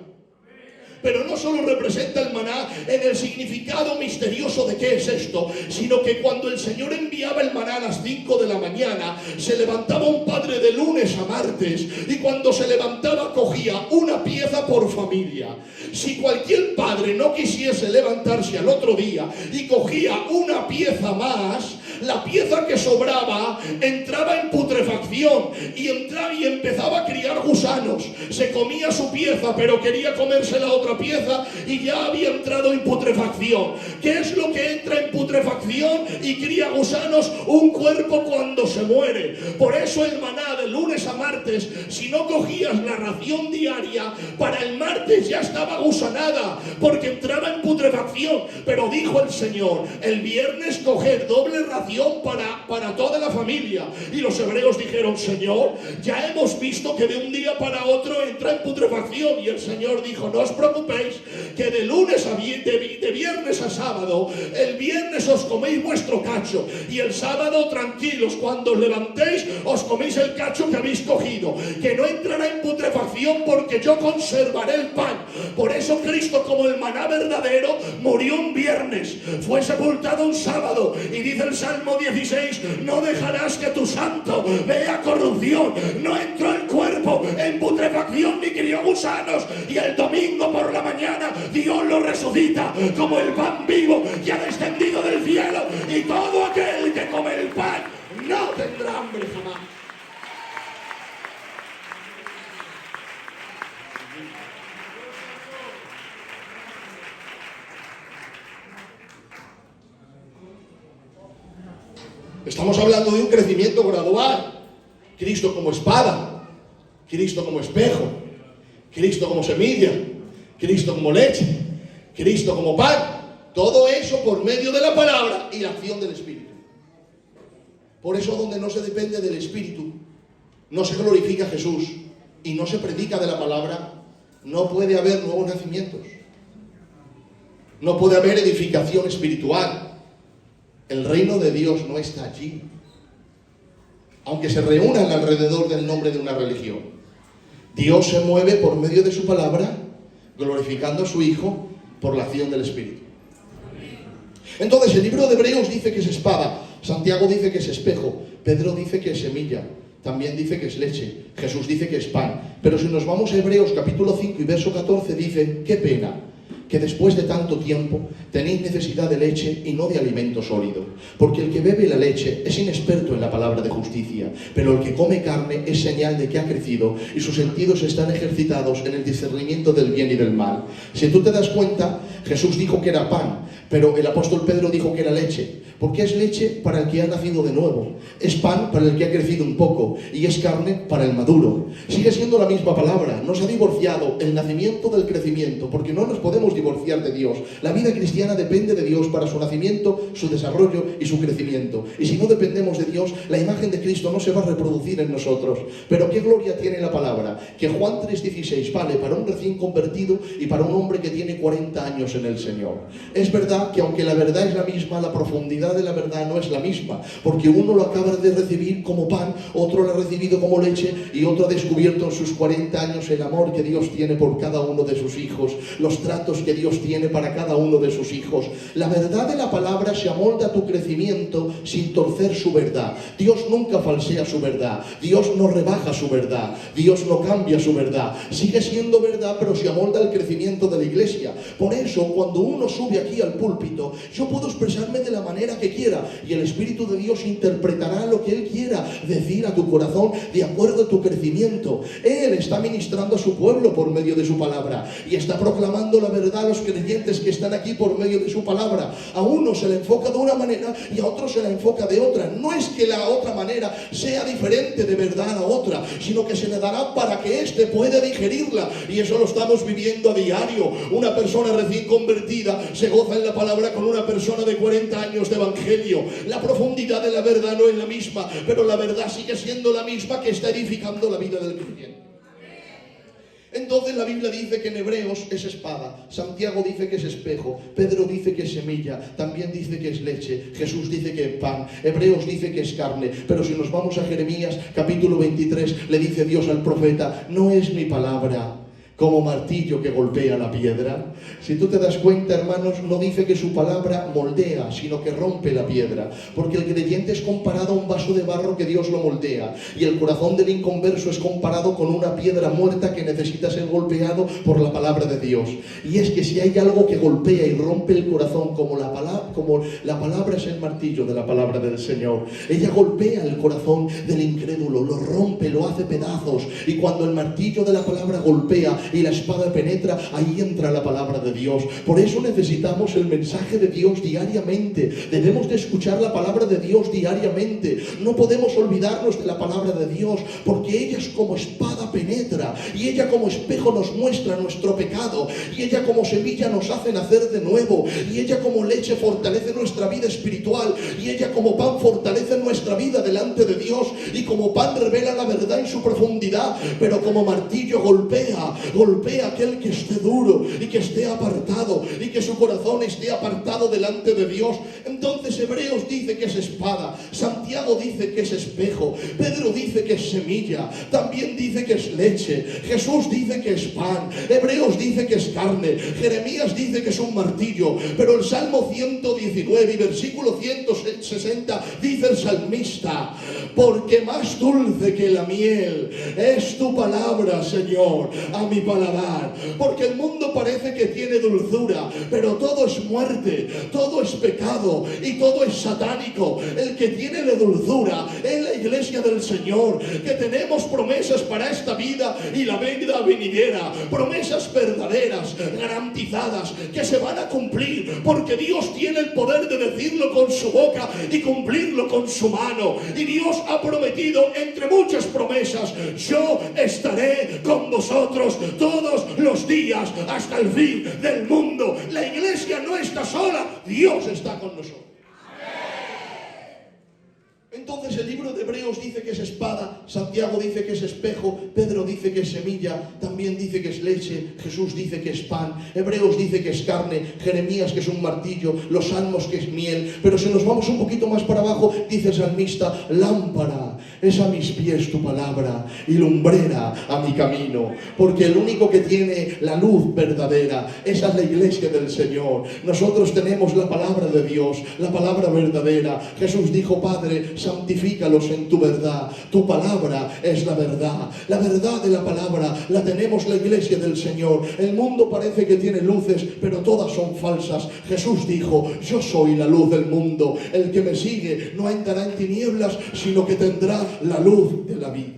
A: Pero no solo representa el maná en el significado misterioso de qué es esto, sino que cuando el Señor enviaba el maná a las 5 de la mañana, se levantaba un padre de lunes a martes, y cuando se levantaba cogía una pieza por familia. Si cualquier padre no quisiese levantarse al otro día y cogía una pieza más, la pieza que sobraba entraba en putrefacción y empezaba a criar gusanos. Se comía su pieza, pero quería comerse la otra pieza y ya había entrado en putrefacción. ¿Qué es lo que entra en putrefacción y cría gusanos? Un cuerpo cuando se muere. Por eso el maná de lunes a martes, si no cogías la ración diaria, para el martes ya estaba gusanada, porque entraba en putrefacción. Pero dijo el Señor, el viernes coger doble ración para toda la familia. Y los hebreos dijeron, Señor, ya hemos visto que de un día para otro entra en putrefacción. Y el Señor dijo, no os preocupéis, que de lunes de viernes a sábado, el viernes os coméis vuestro cacho, y el sábado tranquilos, cuando os levantéis os coméis el cacho que habéis cogido, que no entrará en putrefacción, porque yo conservaré el pan. Por eso Cristo, como el maná verdadero, murió un viernes, fue sepultado un sábado, y dice el Salmo 16, no dejarás que tu santo vea corrupción. No entró el cuerpo en putrefacción ni crió gusanos, y el domingo por la mañana Dios lo resucita como el pan vivo que ha descendido del cielo, y todo aquel que come el pan no tendrá hambre jamás. Estamos hablando de un crecimiento gradual. Cristo como espada, Cristo como espejo, Cristo como semilla, Cristo como leche, Cristo como pan. Todo eso por medio de la palabra y la acción del Espíritu. Por eso, donde no se depende del Espíritu, no se glorifica a Jesús y no se predica de la palabra, no puede haber nuevos nacimientos. No puede haber edificación espiritual. El reino de Dios no está allí, aunque se reúnan alrededor del nombre de una religión. Dios se mueve por medio de su palabra, glorificando a su Hijo por la acción del Espíritu. Entonces el libro de Hebreos dice que es espada, Santiago dice que es espejo, Pedro dice que es semilla, también dice que es leche, Jesús dice que es pan. Pero si nos vamos a Hebreos capítulo 5 y verso 14, dice, qué pena que después de tanto tiempo tenéis necesidad de leche y no de alimento sólido, porque el que bebe la leche es inexperto en la palabra de justicia, pero el que come carne es señal de que ha crecido y sus sentidos están ejercitados en el discernimiento del bien y del mal. Si tú te das cuenta, Jesús dijo que era pan, pero el apóstol Pedro dijo que era leche, porque es leche para el que ha nacido de nuevo, es pan para el que ha crecido un poco, y es carne para el maduro. Sigue siendo la misma palabra, no se ha divorciado el nacimiento del crecimiento, porque no nos podemos divorciar de Dios. La vida cristiana depende de Dios para su nacimiento, su desarrollo y su crecimiento. Y si no dependemos de Dios, la imagen de Cristo no se va a reproducir en nosotros. Pero qué gloria tiene la palabra, que Juan 3:16 vale para un recién convertido y para un hombre que tiene 40 años en el Señor. Es verdad que aunque la verdad es la misma, la profundidad de la verdad no es la misma, porque uno lo acaba de recibir como pan, otro lo ha recibido como leche, y otro ha descubierto en sus 40 años el amor que Dios tiene por cada uno de sus hijos, los tratos que Dios tiene para cada uno de sus hijos. La verdad de la palabra se amolda a tu crecimiento sin torcer su verdad. Dios nunca falsea su verdad, Dios no rebaja su verdad, Dios no cambia su verdad, sigue siendo verdad, pero se amolda al crecimiento de la iglesia. Por eso, cuando uno sube aquí al púlpito, yo puedo expresarme de la manera que quiera, y el Espíritu de Dios interpretará lo que Él quiera decir a tu corazón de acuerdo a tu crecimiento. Él está ministrando a su pueblo por medio de su palabra, y está proclamando la verdad a los creyentes que están aquí por medio de su palabra. A uno se le enfoca de una manera y a otro se le enfoca de otra. No es que la otra manera sea diferente de verdad a la otra, sino que se le dará para que éste pueda digerirla, y eso lo estamos viviendo a diario. Una persona recién convertida se goza en la palabra con una persona de 40 años de evangelio. La profundidad de la verdad no es la misma, pero la verdad sigue siendo la misma, que está edificando la vida del creyente. Entonces la Biblia dice que en Hebreos es espada, Santiago dice que es espejo, Pedro dice que es semilla, también dice que es leche, Jesús dice que es pan, Hebreos dice que es carne. Pero si nos vamos a Jeremías capítulo 23, le dice Dios al profeta, no es mi palabra como martillo que golpea la piedra. Si tú te das cuenta, hermanos, no dice que su palabra moldea, sino que rompe la piedra. Porque el creyente es comparado a un vaso de barro que Dios lo moldea. Y el corazón del inconverso es comparado con una piedra muerta que necesita ser golpeado por la palabra de Dios. Y es que si hay algo que golpea y rompe el corazón, como la palabra es el martillo de la palabra del Señor. Ella golpea el corazón del incrédulo, lo rompe, lo hace pedazos. Y cuando el martillo de la palabra golpea y la espada penetra, ahí entra la palabra de Dios. Por eso necesitamos el mensaje de Dios diariamente. Debemos de escuchar la palabra de Dios diariamente. No podemos olvidarnos de la palabra de Dios, porque ella es como espada penetra, y ella como espejo nos muestra nuestro pecado, y ella como semilla nos hace nacer de nuevo, y ella como leche fortalece nuestra vida espiritual, y ella como pan fortalece nuestra vida delante de Dios, y como pan revela la verdad en su profundidad, pero como martillo golpea aquel que esté duro y que esté apartado y que su corazón esté apartado delante de Dios. Entonces Hebreos dice que es espada, Santiago dice que es espejo, Pedro dice que es semilla, también dice que es leche, Jesús dice que es pan, Hebreos dice que es carne, Jeremías dice que es un martillo, pero el Salmo 119 y versículo 160 dice el salmista: porque más dulce que la miel es tu palabra, Señor, a mi paladar. Porque el mundo parece que tiene dulzura, pero todo es muerte, todo es pecado y todo es satánico. El que tiene la dulzura es la iglesia del Señor, que tenemos promesas para esta vida y la vida venidera, promesas verdaderas, garantizadas, que se van a cumplir, porque Dios tiene el poder de decirlo con su boca y cumplirlo con su mano. Y Dios ha prometido, entre muchas promesas: yo estaré con vosotros todos los días hasta el fin del mundo. La iglesia no está sola, Dios está con nosotros. Entonces el libro de Hebreos dice que es espada, Santiago dice que es espejo, Pedro dice que es semilla, también dice que es leche, Jesús dice que es pan, Hebreos dice que es carne, Jeremías que es un martillo, los salmos que es miel. Pero si nos vamos un poquito más para abajo, dice el salmista: lámpara es a mis pies tu palabra y lumbrera a mi camino. Porque el único que tiene la luz verdadera, esa es la iglesia del Señor. Nosotros tenemos la palabra de Dios, la palabra verdadera. Jesús dijo: Padre, santifícalos en tu verdad, tu palabra es la verdad. La verdad de la palabra la tenemos la iglesia del Señor. El mundo parece que tiene luces, pero todas son falsas. Jesús dijo: yo soy la luz del mundo, el que me sigue no entrará en tinieblas, sino que tendrá la luz de la vida.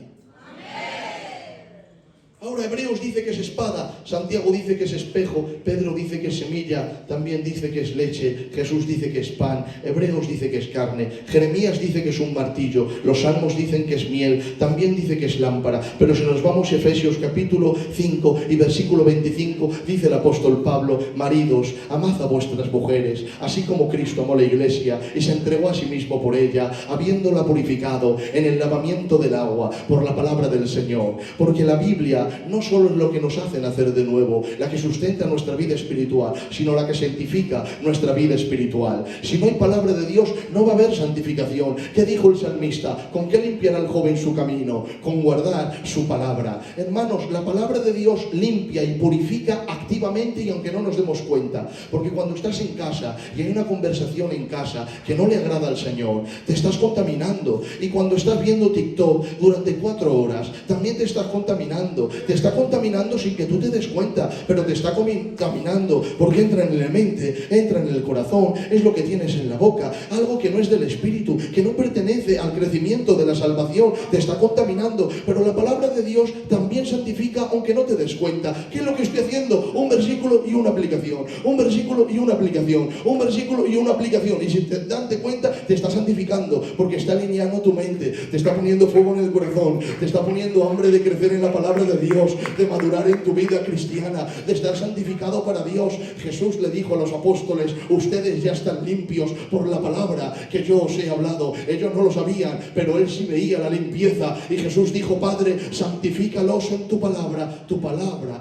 A: Ahora Hebreos dice que es espada, Santiago dice que es espejo, Pedro dice que es semilla, también dice que es leche, Jesús dice que es pan, Hebreos dice que es carne, Jeremías dice que es un martillo, los salmos dicen que es miel, también dice que es lámpara. Pero si nos vamos a Efesios capítulo 5 y versículo 25, dice el apóstol Pablo: maridos, amad a vuestras mujeres, así como Cristo amó la iglesia y se entregó a sí mismo por ella, habiéndola purificado en el lavamiento del agua por la palabra del Señor. Porque la Biblia no solo es lo que nos hace nacer de nuevo, la que sustenta nuestra vida espiritual, sino la que santifica nuestra vida espiritual. Si no hay palabra de Dios, no va a haber santificación. ¿Qué dijo el salmista? ¿Con qué limpiará el joven su camino? Con guardar su palabra. Hermanos, la palabra de Dios limpia y purifica activamente, y aunque no nos demos cuenta. Porque cuando estás en casa y hay una conversación en casa que no le agrada al Señor, te estás contaminando. Y cuando estás viendo TikTok durante 4 horas, también te estás contaminando. Te está contaminando sin que tú te des cuenta, pero te está contaminando porque entra en la mente, entra en el corazón, es lo que tienes en la boca, algo que no es del Espíritu, que no pertenece al crecimiento de la salvación, te está contaminando. Pero la palabra de Dios también santifica aunque no te des cuenta. ¿Qué es lo que estoy haciendo? Un versículo y una aplicación, un versículo y una aplicación, un versículo y una aplicación, y si te das cuenta, te está santificando porque está alineando tu mente, te está poniendo fuego en el corazón, te está poniendo hambre de crecer en la palabra de Dios, de madurar en tu vida cristiana, de estar santificado para Dios. Jesús le dijo a los apóstoles: ustedes ya están limpios por la palabra que yo os he hablado. Ellos no lo sabían, pero él sí veía la limpieza. Y Jesús dijo: Padre, santifícalos en tu palabra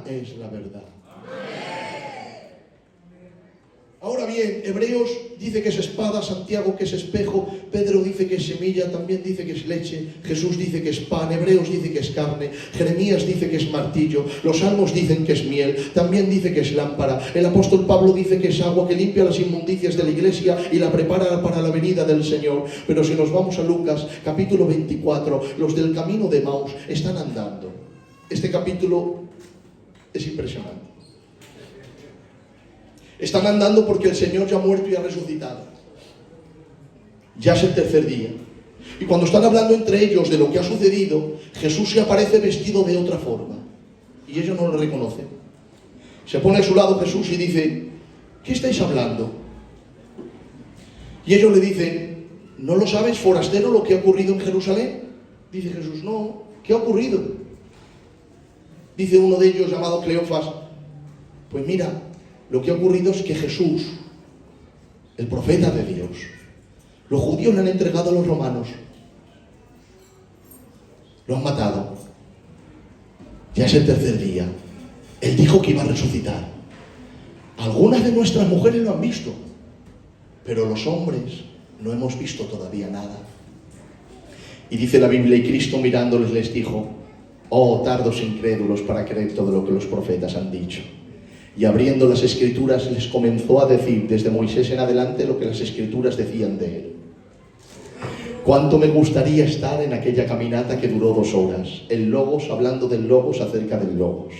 A: es la verdad. Ahora bien, Hebreos dice que es espada, Santiago que es espejo, Pedro dice que es semilla, también dice que es leche, Jesús dice que es pan, Hebreos dice que es carne, Jeremías dice que es martillo, los salmos dicen que es miel, también dice que es lámpara, el apóstol Pablo dice que es agua que limpia las inmundicias de la iglesia y la prepara para la venida del Señor. Pero si nos vamos a Lucas, capítulo 24, los del camino de Emaús están andando. Este capítulo es impresionante. Están andando porque el Señor ya ha muerto y ha resucitado. Ya es el tercer día. Y cuando están hablando entre ellos de lo que ha sucedido, Jesús se aparece vestido de otra forma. Y ellos no lo reconocen. Se pone a su lado Jesús y dice: ¿qué estáis hablando? Y ellos le dicen: ¿no lo sabes, forastero, lo que ha ocurrido en Jerusalén? Dice Jesús: no, ¿qué ha ocurrido? Dice uno de ellos, llamado Cleofas: pues mira, lo que ha ocurrido es que Jesús, el profeta de Dios, los judíos le han entregado a los romanos. Lo han matado. Ya es el tercer día. Él dijo que iba a resucitar. Algunas de nuestras mujeres lo han visto, pero los hombres no hemos visto todavía nada. Y dice la Biblia: y Cristo mirándoles les dijo: oh, tardos incrédulos para creer todo lo que los profetas han dicho. Y abriendo las Escrituras les comenzó a decir desde Moisés en adelante lo que las Escrituras decían de él. Cuánto me gustaría estar en aquella caminata que duró 2 horas. El Logos, hablando del Logos acerca del Logos.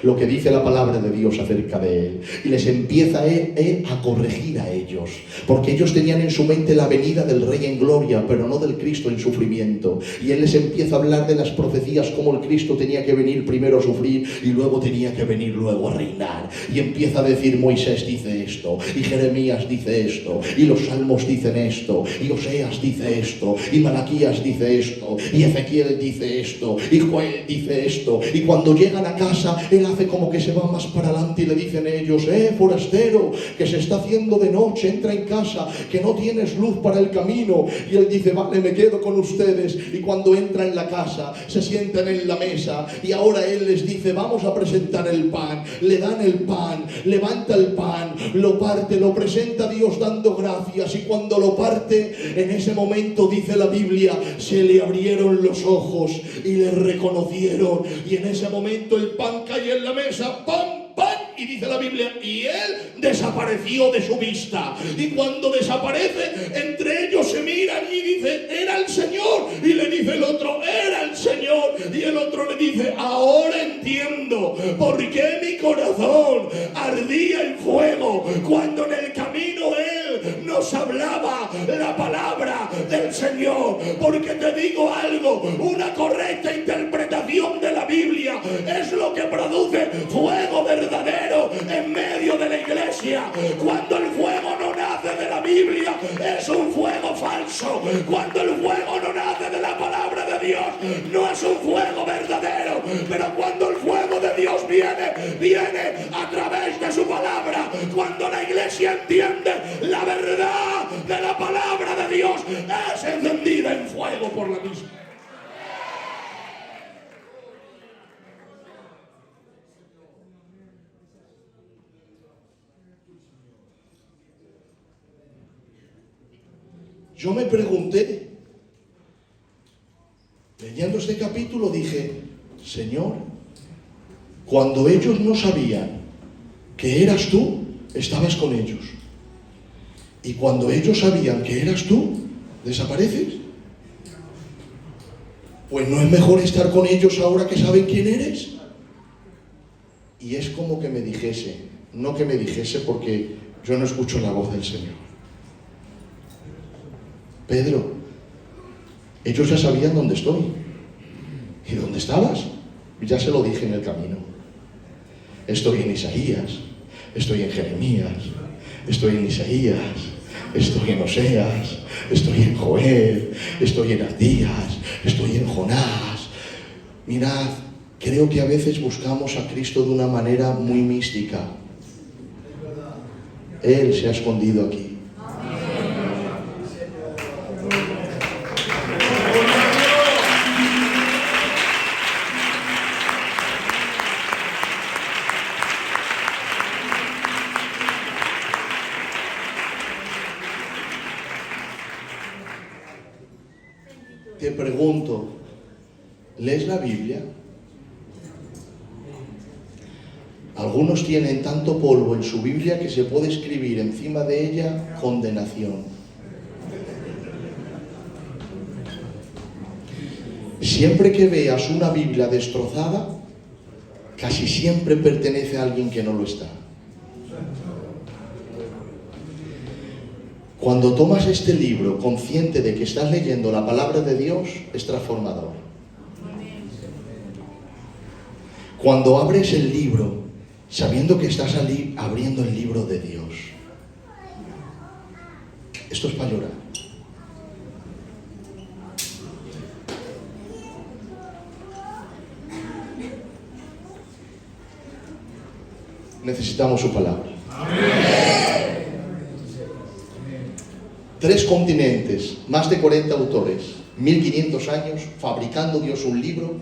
A: Lo que dice la palabra de Dios acerca de él. Y les empieza él a corregir a ellos. Porque ellos tenían en su mente la venida del Rey en gloria, pero no del Cristo en sufrimiento. Y él les empieza a hablar de las profecías, cómo el Cristo tenía que venir primero a sufrir y luego tenía que venir luego a reinar. Y empieza a decir: Moisés dice esto, y Jeremías dice esto, y los salmos dicen esto, y Oseas dice esto, y Malaquías dice esto, y Ezequiel dice esto, y Joel dice esto. Y cuando llegan a casa, él hace como que se va más para adelante y le dicen ellos: forastero, que se está haciendo de noche, entra en casa, que no tienes luz para el camino. Y él dice: vale, me quedo con ustedes. Y cuando entra en la casa, se sientan en la mesa y ahora él les dice: vamos a presentar el pan. Le dan el pan, levanta el pan, lo parte, lo presenta a Dios dando gracias, y cuando lo parte, en ese momento, dice la Biblia, se le abrieron los ojos y le reconocieron, y en ese momento el pan cae en la mesa, ¡pam! ¡Pam! Y dice la Biblia: y él desapareció de su vista. Y cuando desaparece, entre ellos se miran y dice: era el Señor. Y le dice el otro: era el Señor. Y el otro le dice: ahora entiendo por qué mi corazón ardía en fuego cuando en el camino él nos hablaba la palabra del Señor. Porque te digo algo, una correcta interpretación de la Biblia es lo que produce fuego verdadero en medio de la iglesia. Cuando el fuego no nace de la Biblia, es un fuego falso. Cuando el fuego no nace de la palabra de Dios, no es un fuego verdadero. Pero cuando el fuego de Dios viene a través de su palabra. Cuando la iglesia entiende la verdad de la palabra de Dios, es encendida en fuego por la misma. Yo me pregunté, leyendo este capítulo, dije: Señor, cuando ellos no sabían que eras tú, estabas con ellos. Y cuando ellos sabían que eras tú, desapareces. Pues no es mejor estar con ellos ahora que saben quién eres. Y es como que me dijese, no que me dijese porque yo no escucho la voz del Señor: Pedro, ellos ya sabían dónde estoy. ¿Y dónde estabas? Ya se lo dije en el camino. Estoy en Isaías, estoy en Jeremías, estoy en Isaías, estoy en Oseas, estoy en Joel, estoy en Abdías, estoy en Jonás. Mirad, creo que a veces buscamos a Cristo de una manera muy mística. Él se ha escondido aquí. Te pregunto, ¿lees la Biblia? Algunos tienen tanto polvo en su Biblia que se puede escribir encima de ella condenación. Siempre que veas una Biblia destrozada, casi siempre pertenece a alguien que no lo está. Cuando tomas este libro consciente de que estás leyendo la palabra de Dios, es transformador. Cuando abres el libro sabiendo que estás abriendo el libro de Dios, esto es para llorar. Necesitamos su palabra. Amén. 3 continentes, más de 40 autores, 1500 años fabricando Dios un libro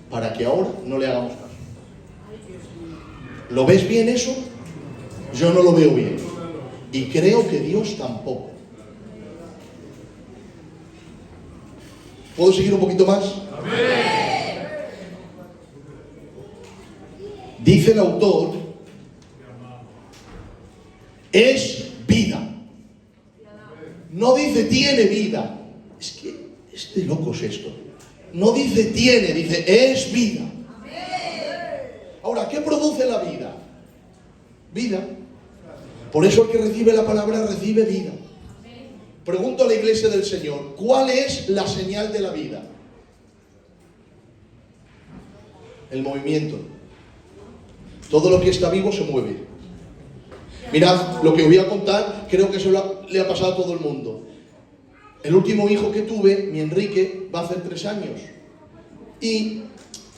A: para que ahora no le hagamos caso. ¿Lo ves bien eso? Yo no lo veo bien. Y creo que Dios tampoco. ¿Puedo seguir un poquito más? Amén. Dice el autor, es vida. No dice tiene vida. Es que es de locos esto. No dice tiene, dice es vida. Ahora, ¿qué produce la vida? Vida. Por eso el que recibe la palabra recibe vida. Pregunto a la iglesia del Señor, ¿cuál es la señal de la vida? El movimiento. Todo lo que está vivo se mueve. Mirad, lo que os voy a contar, creo que eso le ha pasado a todo el mundo. El último hijo que tuve, mi Enrique, va a hacer 3 años. Y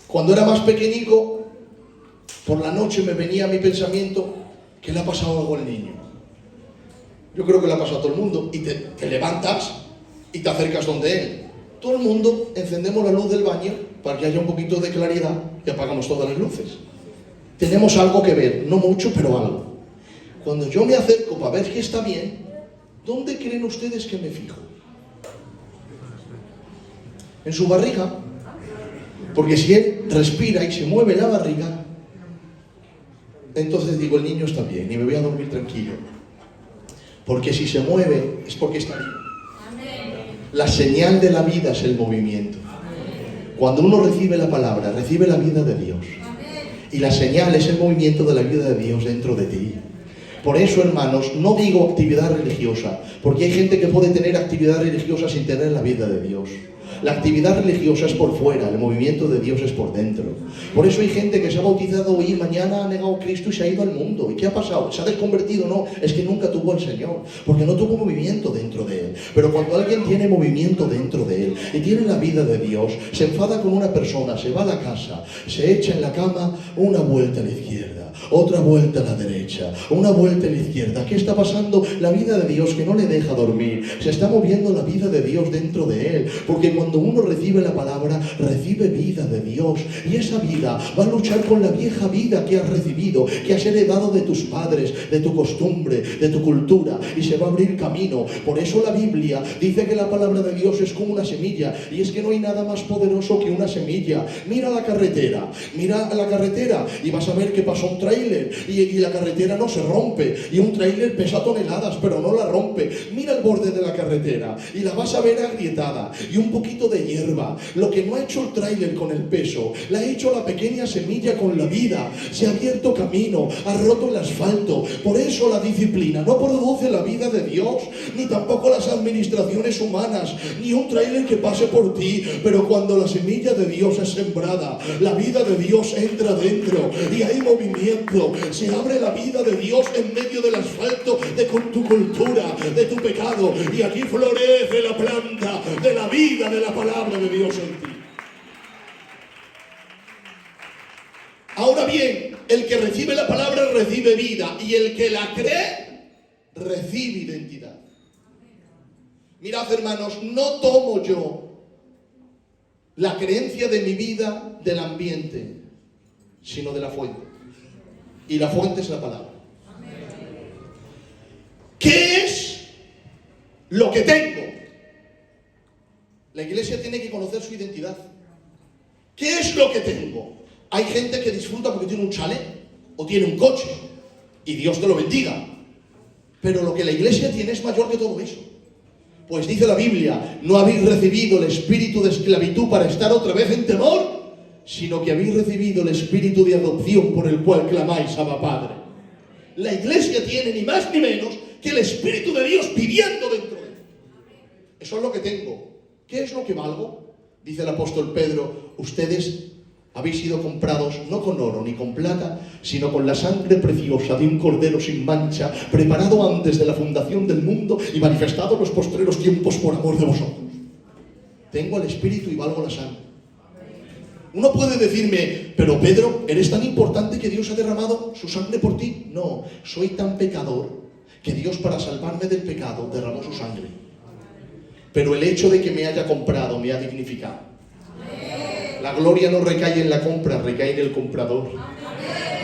A: cuando era más pequeñico, por la noche me venía a mi pensamiento que le ha pasado algo al niño. Yo creo que le ha pasado a todo el mundo. Y te levantas y te acercas donde él. Todo el mundo encendemos la luz del baño para que haya un poquito de claridad y apagamos todas las luces. Tenemos algo que ver, no mucho, pero algo. Cuando yo me acerco para ver que está bien, ¿dónde creen ustedes que me fijo? En su barriga. Porque si él respira y se mueve la barriga, entonces digo, el niño está bien y me voy a dormir tranquilo. Porque si se mueve es porque está vivo. La señal de la vida es el movimiento. Cuando uno recibe la palabra, recibe la vida de Dios. Y la señal es el movimiento de la vida de Dios dentro de ti. Por eso, hermanos, no digo actividad religiosa, porque hay gente que puede tener actividad religiosa sin tener la vida de Dios. La actividad religiosa es por fuera, el movimiento de Dios es por dentro. Por eso hay gente que se ha bautizado hoy y mañana ha negado a Cristo y se ha ido al mundo. ¿Y qué ha pasado? ¿Se ha desconvertido? No, es que nunca tuvo al Señor, porque no tuvo movimiento dentro de él. Pero cuando alguien tiene movimiento dentro de él y tiene la vida de Dios, se enfada con una persona, se va a la casa, se echa en la cama, una vuelta a la izquierda, otra vuelta a la derecha, una vuelta a la izquierda. ¿Qué está pasando? La vida de Dios que no le deja dormir. Se está moviendo la vida de Dios dentro de él, porque cuando uno recibe la palabra, recibe vida de Dios, y esa vida va a luchar con la vieja vida que has recibido, que has heredado de tus padres, de tu costumbre, de tu cultura, y se va a abrir camino. Por eso la Biblia dice que la palabra de Dios es como una semilla, y es que no hay nada más poderoso que una semilla. Mira la carretera y vas a ver que pasó un tráiler y la carretera no se rompe, y un tráiler pesa toneladas pero no la rompe. Mira el borde de la carretera y la vas a ver agrietada y un poquito de hierba. Lo que no ha hecho el tráiler con el peso, la ha hecho la pequeña semilla con la vida. Se ha abierto camino, ha roto el asfalto. Por eso la disciplina no produce la vida de Dios, ni tampoco las administraciones humanas, ni un tráiler que pase por ti. Pero cuando la semilla de Dios es sembrada, la vida de Dios entra dentro y hay movimiento. Se abre la vida de Dios en medio del asfalto de tu cultura, de tu pecado, y aquí florece la planta de la vida de la palabra de Dios en ti. Ahora bien, el que recibe la palabra recibe vida, y el que la cree recibe identidad. Mirad, hermanos, no tomo yo la creencia de mi vida del ambiente, sino de la fuente. Y la fuente es la palabra. ¿Qué es lo que tengo? La iglesia tiene que conocer su identidad. ¿Qué es lo que tengo? Hay gente que disfruta porque tiene un chalet o tiene un coche. Y Dios te lo bendiga. Pero lo que la iglesia tiene es mayor que todo eso. Pues dice la Biblia, no habéis recibido el espíritu de esclavitud para estar otra vez en temor, sino que habéis recibido el espíritu de adopción por el cual clamáis, Abba Padre. La iglesia tiene ni más ni menos que el Espíritu de Dios viviendo dentro de él. Eso es lo que tengo. ¿Qué es lo que valgo? Dice el apóstol Pedro, ustedes habéis sido comprados no con oro ni con plata, sino con la sangre preciosa de un cordero sin mancha, preparado antes de la fundación del mundo y manifestado en los postreros tiempos por amor de vosotros. Tengo el Espíritu y valgo la sangre. Uno puede decirme, pero Pedro, ¿eres tan importante que Dios ha derramado su sangre por ti? No, soy tan pecador que Dios, para salvarme del pecado, derramó su sangre. Pero el hecho de que me haya comprado me ha dignificado. La gloria no recae en la compra, recae en el comprador.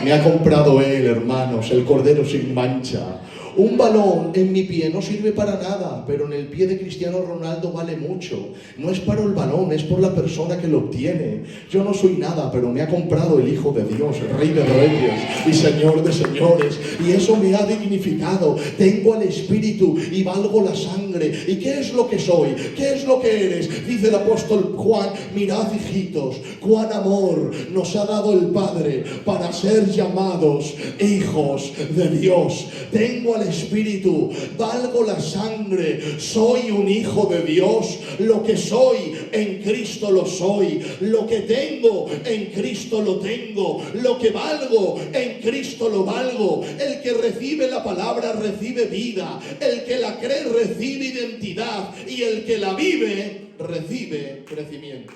A: Me ha comprado Él, hermanos, el cordero sin mancha. Un balón en mi pie no sirve para nada, pero en el pie de Cristiano Ronaldo vale mucho. No es para el balón, es por la persona que lo obtiene. Yo no soy nada, pero me ha comprado el Hijo de Dios, el Rey de Reyes y Señor de Señores. Y eso me ha dignificado. Tengo al Espíritu y valgo la sangre. ¿Y qué es lo que soy? ¿Qué es lo que eres? Dice el apóstol Juan, mirad, hijitos, cuán amor nos ha dado el Padre para ser llamados hijos de Dios. Tengo al Espíritu, valgo la sangre, soy un hijo de Dios. Lo que soy en Cristo lo soy, lo que tengo en Cristo lo tengo, lo que valgo en Cristo lo valgo. El que recibe la palabra recibe vida, el que la cree recibe identidad y el que la vive recibe crecimiento.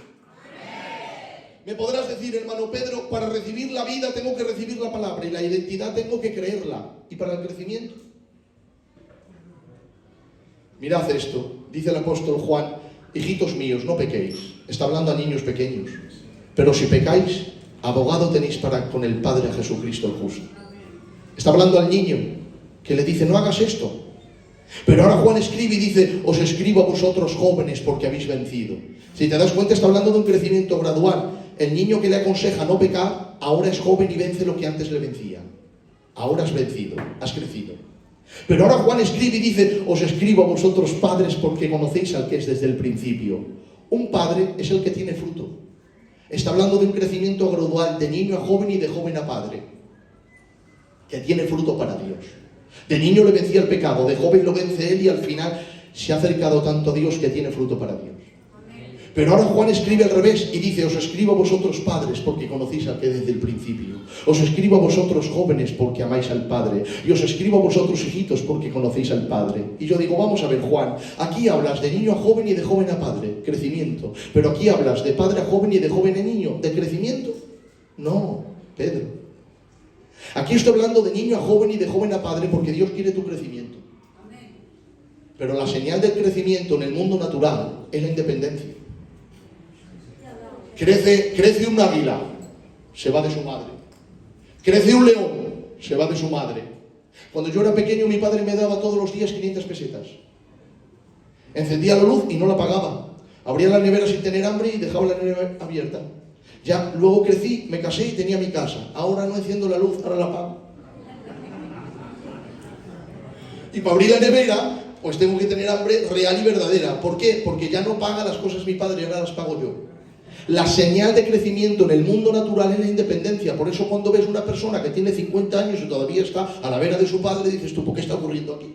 A: Me podrás decir, hermano Pedro, para recibir la vida tengo que recibir la palabra y la identidad tengo que creerla. ¿Y para el crecimiento? Mirad esto, dice el apóstol Juan, hijitos míos, no pequéis. Está hablando a niños pequeños. Pero si pecáis, abogado tenéis para con el Padre, a Jesucristo el justo. Está hablando al niño que le dice, no hagas esto. Pero ahora Juan escribe y dice, os escribo a vosotros jóvenes porque habéis vencido. Si te das cuenta, está hablando de un crecimiento gradual. El niño que le aconseja no pecar, ahora es joven y vence lo que antes le vencía. Ahora has vencido, has crecido. Pero ahora Juan escribe y dice, os escribo a vosotros padres porque conocéis al que es desde el principio. Un padre es el que tiene fruto. Está hablando de un crecimiento gradual, de niño a joven y de joven a padre, que tiene fruto para Dios. De niño le vencía el pecado, de joven lo vence él y al final se ha acercado tanto a Dios que tiene fruto para Dios. Pero ahora Juan escribe al revés y dice, os escribo a vosotros padres porque conocéis al que desde el principio. Os escribo a vosotros jóvenes porque amáis al Padre. Y os escribo a vosotros hijitos porque conocéis al Padre. Y yo digo, vamos a ver, Juan, aquí hablas de niño a joven y de joven a padre, crecimiento. Pero aquí hablas de padre a joven y de joven a niño, ¿de crecimiento? No, Pedro. Aquí estoy hablando de niño a joven y de joven a padre porque Dios quiere tu crecimiento. Pero la señal del crecimiento en el mundo natural es la independencia. Crece un águila, se va de su madre. Crece un león, se va de su madre. Cuando yo era pequeño, mi padre me daba todos los días 500 pesetas. Encendía la luz y no la apagaba. Abría la nevera sin tener hambre y dejaba la nevera abierta. Ya luego crecí, me casé y tenía mi casa. Ahora no enciendo la luz, ahora la apago. Y para abrir la nevera, pues tengo que tener hambre real y verdadera. ¿Por qué? Porque ya no paga las cosas mi padre, ahora las pago yo. La señal de crecimiento en el mundo natural es la independencia. Por eso cuando ves una persona que tiene 50 años y todavía está a la vera de su padre, dices tú, ¿por qué está ocurriendo aquí?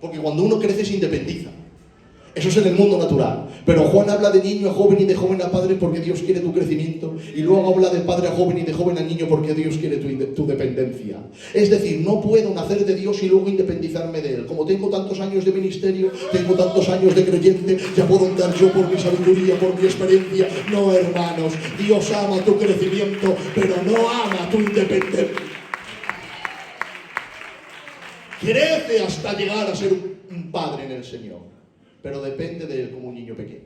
A: Porque cuando uno crece se independiza. Eso es en el mundo natural. Pero Juan habla de niño a joven y de joven a padre porque Dios quiere tu crecimiento. Y luego habla de padre a joven y de joven a niño porque Dios quiere tu dependencia. Es decir, no puedo nacer de Dios y luego independizarme de Él. Como tengo tantos años de ministerio, tengo tantos años de creyente, ya puedo andar yo por mi sabiduría, por mi experiencia. No, hermanos, Dios ama tu crecimiento, pero no ama tu independencia. Crece hasta llegar a ser un padre en el Señor. Pero depende de él como un niño pequeño.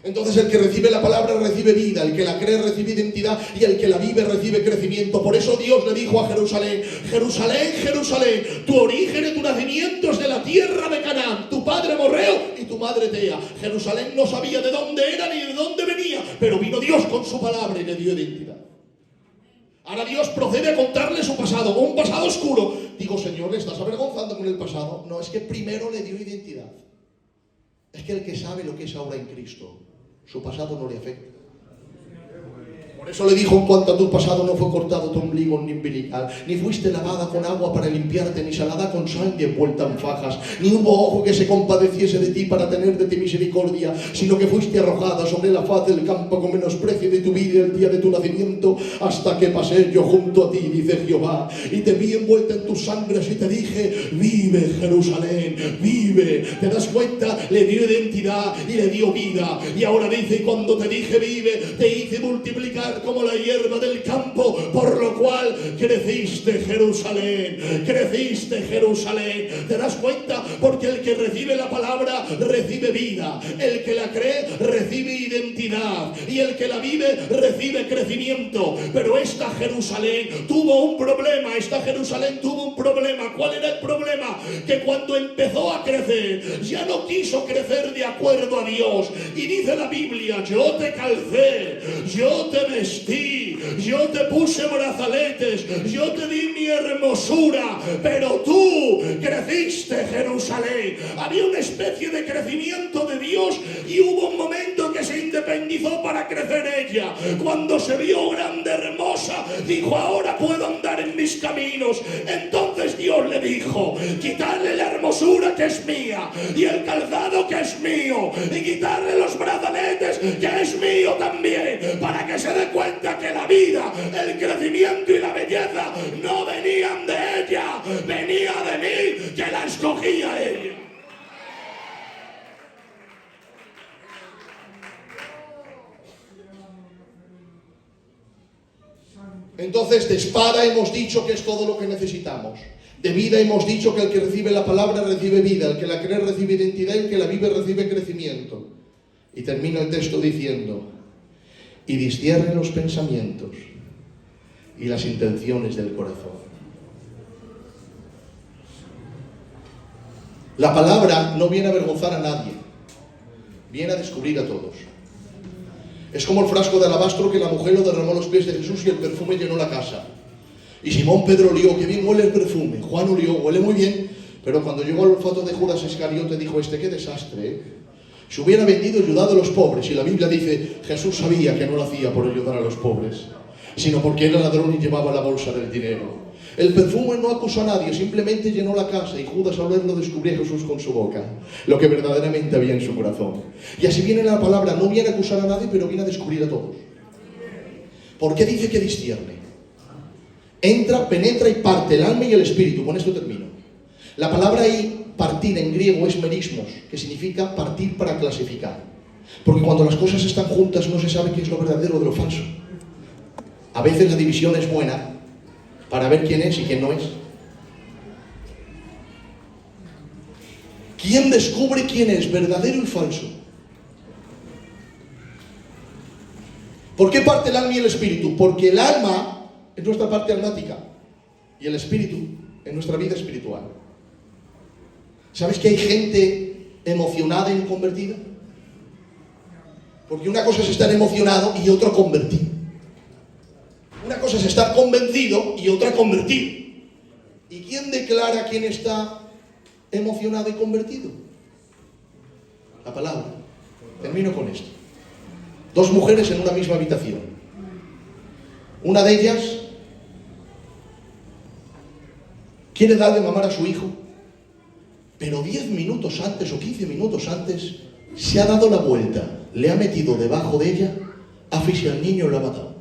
A: Entonces el que recibe la palabra recibe vida, el que la cree recibe identidad y el que la vive recibe crecimiento. Por eso Dios le dijo a Jerusalén: Jerusalén, Jerusalén, tu origen y tu nacimiento es de la tierra de Canaán, tu padre Morreo y tu madre Tea. Jerusalén no sabía de dónde era ni de dónde venía, pero vino Dios con su palabra y le dio identidad. Ahora Dios procede a contarle su pasado, un pasado oscuro. Digo, Señor, ¿le estás avergonzando con el pasado? No, es que primero le dio identidad. Es que el que sabe lo que es ahora en Cristo, su pasado no le afecta. Por eso le dijo: en cuanto a tu pasado, no fue cortado tu ombligo ni umbilical, ni fuiste lavada con agua para limpiarte, ni salada con sangre envuelta en fajas, ni hubo ojo que se compadeciese de ti para tener de ti misericordia, sino que fuiste arrojada sobre la faz del campo con menosprecio de tu vida el día de tu nacimiento, hasta que pasé yo junto a ti, dice Jehová, y te vi envuelta en tus sangres y te dije: vive, Jerusalén, vive. ¿Te das cuenta? Le dio identidad y le dio vida. Y ahora dice: y cuando te dije vive, te hice multiplicar como la hierba del campo, por lo cual creciste, Jerusalén, creciste, Jerusalén. ¿Te das cuenta? Porque el que recibe la palabra recibe vida, el que la cree recibe identidad y el que la vive recibe crecimiento. Pero esta Jerusalén tuvo un problema, esta Jerusalén tuvo un problema. ¿Cuál era el problema? Que cuando empezó a crecer, ya no quiso crecer de acuerdo a Dios. Y dice la Biblia: yo te calcé, yo te vestí, yo te puse brazaletes, yo te di mi hermosura, pero tú creciste, Jerusalén. Había una especie de crecimiento de Dios y hubo un momento que se independizó para crecer ella. Cuando se vio grande, hermosa, dijo: ahora puedo andar en mis caminos. Entonces Dios le dijo: quitarle la hermosura que es mía y el calzado que es mío y quitarle los brazaletes que es mío también, para que se dé cuenta que la vida, el crecimiento y la belleza no venían de ella, venía de mí, que la escogía ella. Entonces, de espada hemos dicho que es todo lo que necesitamos. De vida hemos dicho que el que recibe la palabra recibe vida, el que la cree recibe identidad, el que la vive recibe crecimiento. Y termina el texto diciendo: y discierne los pensamientos y las intenciones del corazón. La palabra no viene a avergonzar a nadie, viene a descubrir a todos. Es como el frasco de alabastro que la mujer lo derramó a los pies de Jesús y el perfume llenó la casa. Y Simón Pedro olió: qué bien huele el perfume. Juan olió: huele muy bien. Pero cuando llegó al olfato de Judas Iscariote dijo: qué desastre, ¿eh? Si hubiera vendido y ayudado a los pobres. Y la Biblia dice: Jesús sabía que no lo hacía por ayudar a los pobres, sino porque era ladrón y llevaba la bolsa del dinero. El perfume no acusó a nadie, simplemente llenó la casa, y Judas al verlo descubrió a Jesús con su boca, lo que verdaderamente había en su corazón. Y así viene la palabra: no viene a acusar a nadie, pero viene a descubrir a todos. ¿Por qué dice que discierne? Entra, penetra y parte el alma y el espíritu. Con esto termino. La palabra ahí, partir, en griego es merismos, que significa partir para clasificar. Porque cuando las cosas están juntas no se sabe qué es lo verdadero de lo falso. A veces la división es buena para ver quién es y quién no es. ¿Quién descubre quién es verdadero y falso? ¿Por qué parte el alma y el espíritu? Porque el alma es nuestra parte almática y el espíritu es nuestra vida espiritual. ¿Sabes que hay gente emocionada y convertida? Porque una cosa es estar emocionado y otra convertido. Una cosa es estar convencido y otra convertido. ¿Y quién declara quién está emocionado y convertido? La palabra. Termino con esto. Dos mujeres en una misma habitación. Una de ellas quiere darle mamar a su hijo, pero 10 minutos antes o 15 minutos antes se ha dado la vuelta, le ha metido debajo de ella, asfixia al niño y lo ha matado.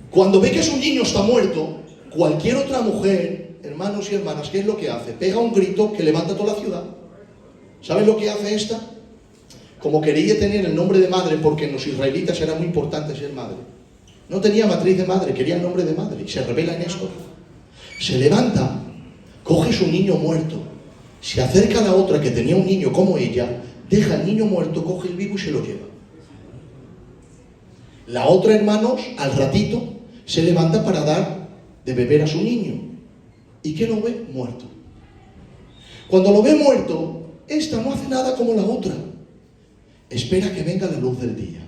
A: Cuando ve que su niño está muerto, cualquier otra mujer, hermanos y hermanas, ¿qué es lo que hace? Pega un grito que levanta toda la ciudad. ¿Sabes lo que hace esta? Como quería tener el nombre de madre, porque en los israelitas era muy importante ser madre, no tenía matriz de madre, quería el nombre de madre, y se revela en esto. Se levanta, coge su niño muerto, se acerca a la otra que tenía un niño como ella, deja al niño muerto, coge el vivo y se lo lleva. La otra, hermanos, al ratito, se levanta para dar de beber a su niño. ¿Y qué lo ve? Muerto. Cuando lo ve muerto, esta no hace nada como la otra. Espera que venga la luz del día.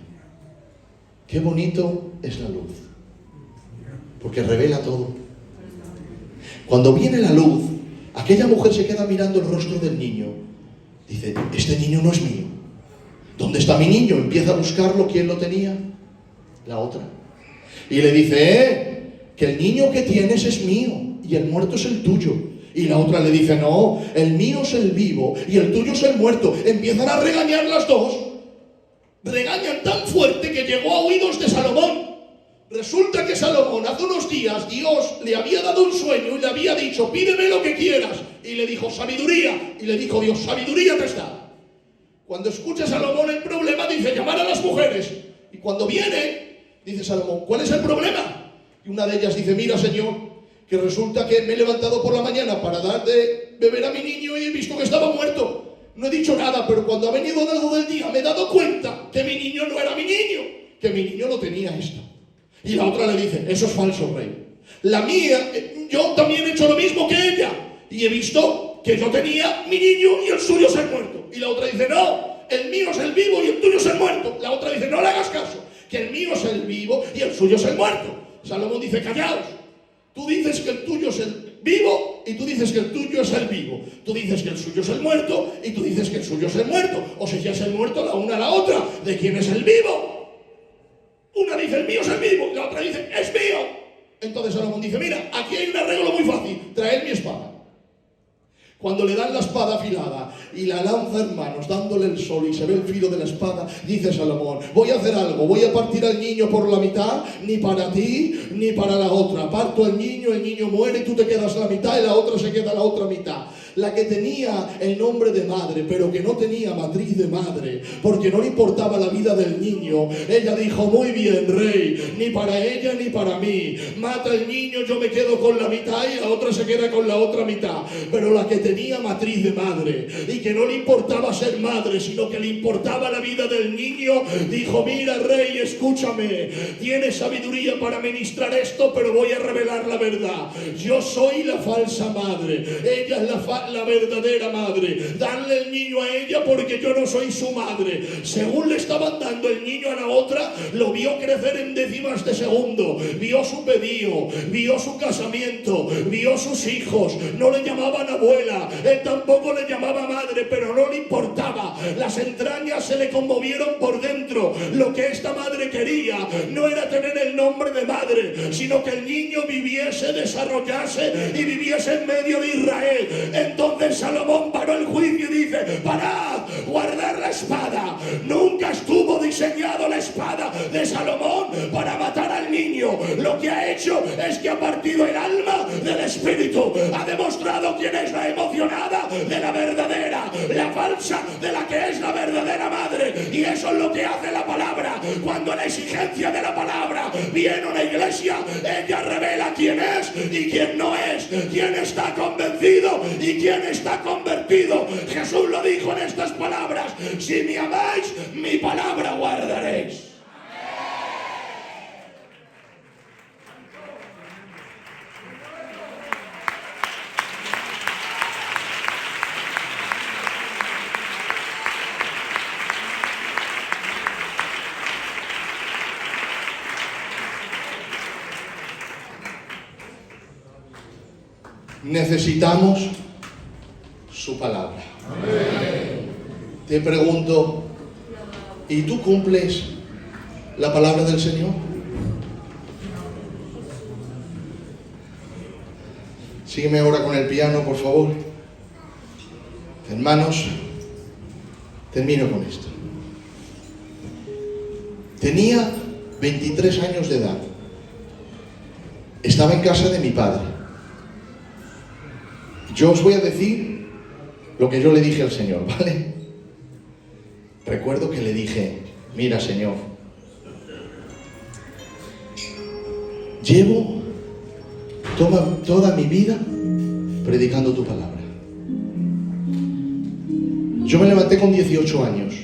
A: Qué bonito es la luz, porque revela todo. Cuando viene la luz, aquella mujer se queda mirando el rostro del niño. Dice, este niño no es mío. ¿Dónde está mi niño? Empieza a buscarlo. ¿Quién lo tenía? La otra. Y le dice, que el niño que tienes es mío y el muerto es el tuyo. Y la otra le dice, no, el mío es el vivo y el tuyo es el muerto. Empiezan a regañar las dos. Regañan tan fuerte que llegó a oídos de Salomón. Resulta que Salomón, hace unos días, Dios le había dado un sueño y le había dicho, pídeme lo que quieras. Y le dijo, sabiduría. Y le dijo Dios, sabiduría te está. Cuando escucha Salomón el problema, dice, llamar a las mujeres. Y cuando viene, dice Salomón, ¿cuál es el problema? Y una de ellas dice, mira, Señor, que resulta que me he levantado por la mañana para dar de beber a mi niño y he visto que estaba muerto. No he dicho nada, pero cuando ha venido el dedo del día me he dado cuenta que mi niño no era mi niño, que mi niño lo tenía esta. Y la otra le dice, eso es falso, rey. La mía, yo también he hecho lo mismo que ella y he visto que yo tenía mi niño y el suyo es el muerto. Y la otra dice, no, el mío es el vivo y el tuyo es el muerto. La otra dice, no le hagas caso, que el mío es el vivo y el suyo es el muerto. Salomón dice, callaos. Tú dices que el tuyo es el vivo y tú dices que el tuyo es el vivo. Tú dices que el suyo es el muerto y tú dices que el suyo es el muerto. O si ya es el muerto la una a la otra, ¿de quién es el vivo? Una dice, el mío es el vivo, y la otra dice, es mío. Entonces Salomón dice, mira, aquí hay un arreglo muy fácil, traed mi espada. Cuando le dan la espada afilada y la lanza, hermanos, dándole el sol y se ve el filo de la espada, dice Salomón, voy a hacer algo, voy a partir al niño por la mitad, ni para ti ni para la otra. Parto al niño, el niño muere y tú te quedas la mitad y la otra se queda la otra mitad. La que tenía el nombre de madre, pero que no tenía matriz de madre, porque no le importaba la vida del niño, ella dijo, muy bien, rey, ni para ella ni para mí. Mata el niño, yo me quedo con la mitad y la otra se queda con la otra mitad. Pero la que tenía matriz de madre y que no le importaba ser madre, sino que le importaba la vida del niño, dijo, mira, rey, escúchame, tienes sabiduría para ministrar esto, pero voy a revelar la verdad. Yo soy la falsa madre, ella es la verdadera madre. Darle el niño a ella porque yo no soy su madre. Según le estaban dando el niño a la otra, lo vio crecer en décimas de segundo, vio su pedido, vio su casamiento, vio sus hijos. No le llamaban abuela, él tampoco le llamaba madre, pero no le importaba. Las entrañas se le conmovieron por dentro. Lo que esta madre quería no era tener el nombre de madre, sino que el niño viviese, desarrollase y viviese en medio de Israel. Entonces Salomón paró el juicio y dice, parad, guardad la espada. Nunca estuvo diseñado la espada de Salomón para matar al niño. Lo que ha hecho es que ha partido el alma del espíritu, ha demostrado quién es la emocionada de la verdadera, la falsa de la que es la verdadera madre. Y eso es lo que hace la palabra. Cuando la exigencia de la palabra viene a una iglesia, ella revela quién es y quién no es, quién está convencido y quién está convertido. Jesús lo dijo en estas palabras, si me amáis, mi palabra guardaréis. Necesitamos su palabra. Amén. Te pregunto, ¿y tú cumples la palabra del Señor? Sígueme ahora con el piano, por favor. Hermanos, termino con esto. Tenía 23 años de edad. Estaba en casa de mi padre. Yo os voy a decir lo que yo le dije al Señor, ¿vale? Recuerdo que le dije, mira, Señor, llevo toda mi vida predicando tu palabra. Yo me levanté con 18 años,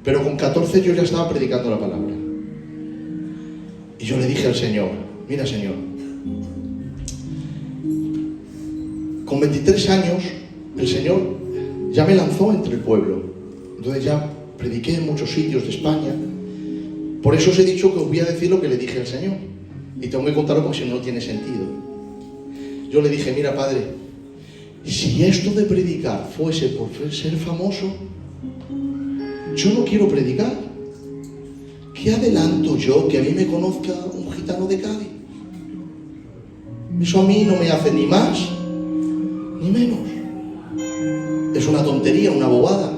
A: pero con 14 yo ya estaba predicando la palabra. Y yo le dije al Señor, mira Señor, con 23 años el Señor ya me lanzó entre el pueblo. Entonces ya prediqué en muchos sitios de España. Por eso os he dicho que os voy a decir lo que le dije al Señor. Y tengo que contarlo porque si no, no tiene sentido. Yo le dije, mira Padre, si esto de predicar fuese por ser famoso, yo no quiero predicar. ¿Qué adelanto yo que a mí me conozca un gitano de Cádiz? Eso a mí no me hace ni más ni menos. Es una tontería, una bobada.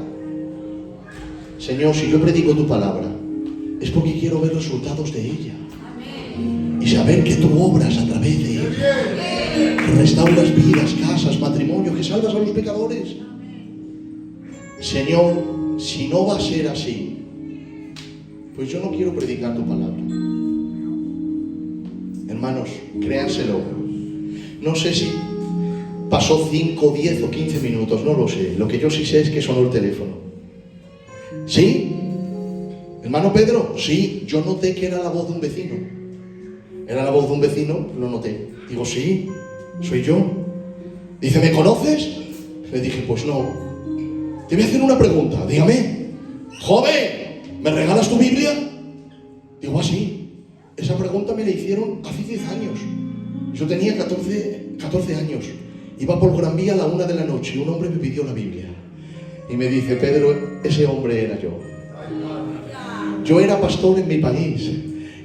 A: Señor, si yo predico tu palabra, es porque quiero ver resultados de ella. Y saber que tú obras a través de ella. Que restauras vidas, casas, matrimonios, que salvas a los pecadores. Señor, si no va a ser así, pues yo no quiero predicar tu palabra. Hermanos, créanselo. No sé si pasó 5, 10 o 15 minutos, no lo sé. Lo que yo sí sé es que sonó el teléfono. ¿Sí? Hermano Pedro, sí, yo noté que era la voz de un vecino. Era la voz de un vecino, lo noté. Digo, sí, soy yo. Dice, ¿me conoces? Le dije, pues no. Te voy a hacer una pregunta, dígame. Joven, ¿me regalas tu Biblia? Digo, sí. Esa pregunta me la hicieron hace 10 años. Yo tenía 14 años. Iba por Gran Vía a la 1 de la noche y un hombre me pidió la Biblia. Y me dice, Pedro, ese hombre era yo. Yo era pastor en mi país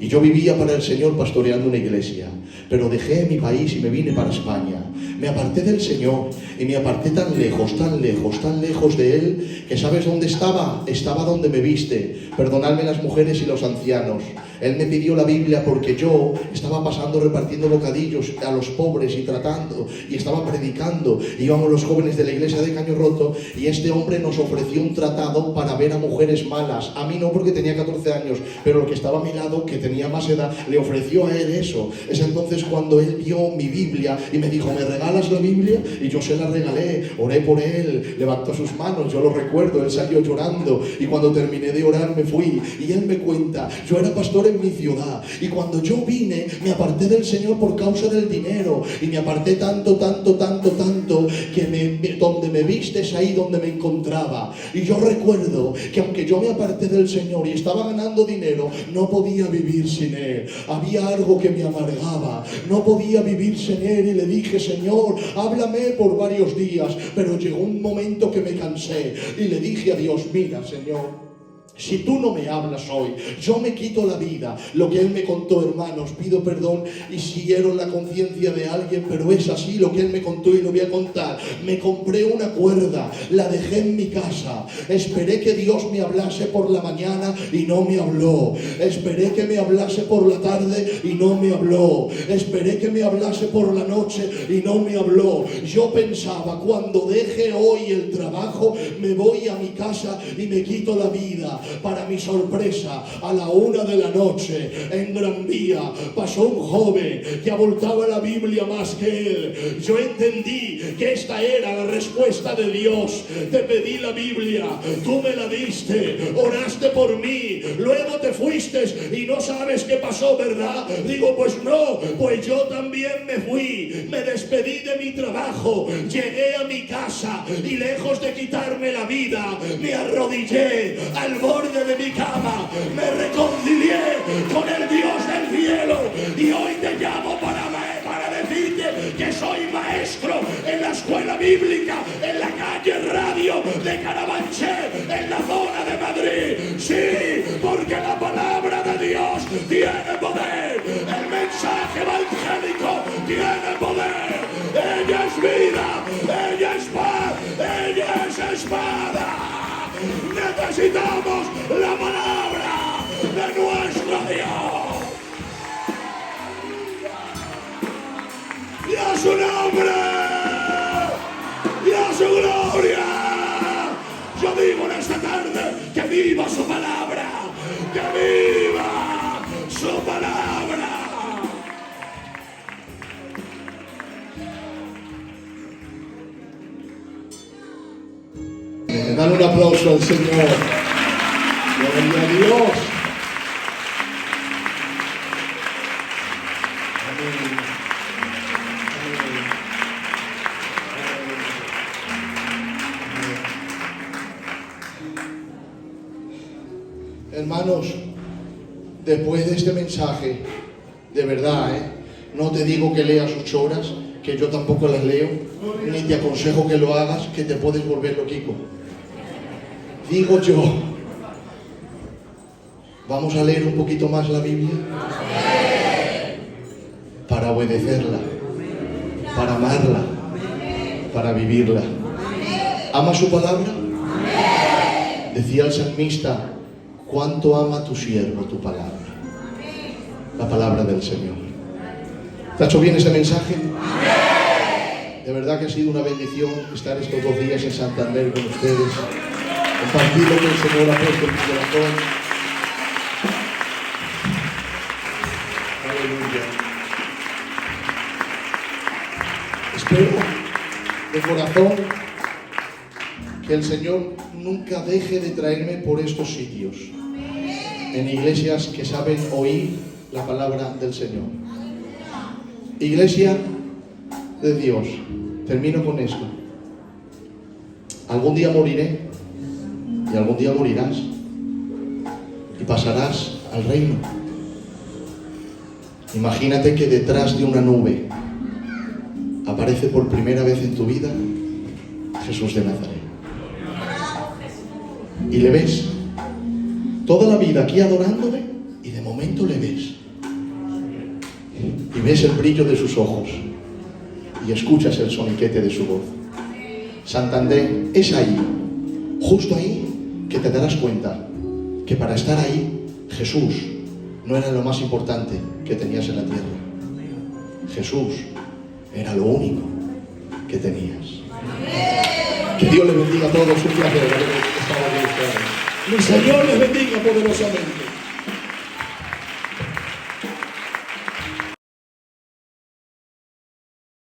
A: y yo vivía para el Señor pastoreando una iglesia, pero dejé mi país y me vine para España. Me aparté del Señor y me aparté tan lejos, tan lejos, tan lejos de Él, que ¿sabes dónde estaba? Estaba donde me viste. Perdonadme las mujeres y los ancianos. Él me pidió la Biblia porque yo estaba pasando repartiendo bocadillos a los pobres y tratando, y estaba predicando. Íbamos los jóvenes de la iglesia de Caño Roto y este hombre nos ofreció un tratado para ver a mujeres malas. A mí no, porque tenía 14 años, pero el que estaba a mi lado, que tenía más edad, le ofreció a él eso. Es entonces cuando él vio mi Biblia y me dijo, ¿me regalas la Biblia? Y yo se la regalé, oré por él, levantó sus manos, yo lo recuerdo, él salió llorando y cuando terminé de orar me fui. Y él me cuenta, yo era pastor en mi ciudad y cuando yo vine me aparté del Señor por causa del dinero y me aparté tanto que donde me viste es ahí donde me encontraba. Y yo recuerdo que aunque yo me aparté del Señor y estaba ganando dinero, no podía vivir sin Él. Había algo que me amargaba, no podía vivir sin Él y le dije, Señor, háblame por varios días, pero llegó un momento que me cansé y le dije a Dios, mira Señor, si tú no me hablas hoy, yo me quito la vida. Lo que él me contó, hermanos, pido perdón y si hiero la conciencia de alguien, pero es así lo que él me contó y lo voy a contar. Me compré una cuerda, la dejé en mi casa, esperé que Dios me hablase por la mañana y no me habló. Esperé que me hablase por la tarde y no me habló. Esperé que me hablase por la noche y no me habló. Yo pensaba, cuando deje hoy el trabajo, me voy a mi casa y me quito la vida. Para mi sorpresa, a la 1 de la noche, en Gran Vía, pasó un joven que abultaba la Biblia más que él. Yo entendí que esta era la respuesta de Dios. Te pedí la Biblia, tú me la diste, oraste por mí, luego te fuiste y no sabes qué pasó, ¿verdad? Digo, pues no, pues yo también me fui, me despedí de mi trabajo, llegué a mi casa y lejos de quitarme la vida, me arrodillé al borde de mi cama, me reconcilié con el Dios del cielo y hoy te llamo para decirte que soy maestro en la escuela bíblica, en la calle Radio de Carabanchel, en la zona de Madrid. Sí, porque la palabra de Dios tiene poder, el mensaje evangélico tiene poder. Ella es vida, ella es paz, ella es espada. Necesitamos la palabra de nuestro Dios. Y a su nombre, y a su gloria. Yo digo en esta tarde que viva su palabra, que viva su palabra. Dale Dale un aplauso al Señor. Gloria a Dios. Amén. Hermanos, después de este mensaje, de verdad, no te digo que leas 8 horas, que yo tampoco las leo, ni te aconsejo que lo hagas, que te puedes volver loquico. Digo yo, vamos a leer un poquito más la Biblia para obedecerla, para amarla, para vivirla. ¿Ama su palabra? Decía el salmista, ¿cuánto ama tu siervo tu palabra? La palabra del Señor. ¿Te ha hecho bien este mensaje? De verdad que ha sido una bendición estar estos 2 días en Santander con ustedes, compartir lo que el Señor ha puesto en mi corazón. Aleluya. Espero de corazón que el Señor nunca deje de traerme por estos sitios, en iglesias que saben oír la palabra del Señor. Iglesia de Dios, termino con esto. Algún día moriré y algún día morirás y pasarás al reino. Imagínate que detrás de una nube aparece por primera vez en tu vida Jesús de Nazaret. Y le ves toda la vida aquí adorándole y de momento le ves. Y ves el brillo de sus ojos y escuchas el soniquete de su voz. Santander es ahí, justo ahí, que te darás cuenta que para estar ahí Jesús no era lo más importante que tenías en la tierra. Jesús era lo único que tenías. Que Dios les bendiga a todos. Un placer haber estado aquí. El Señor les bendiga poderosamente.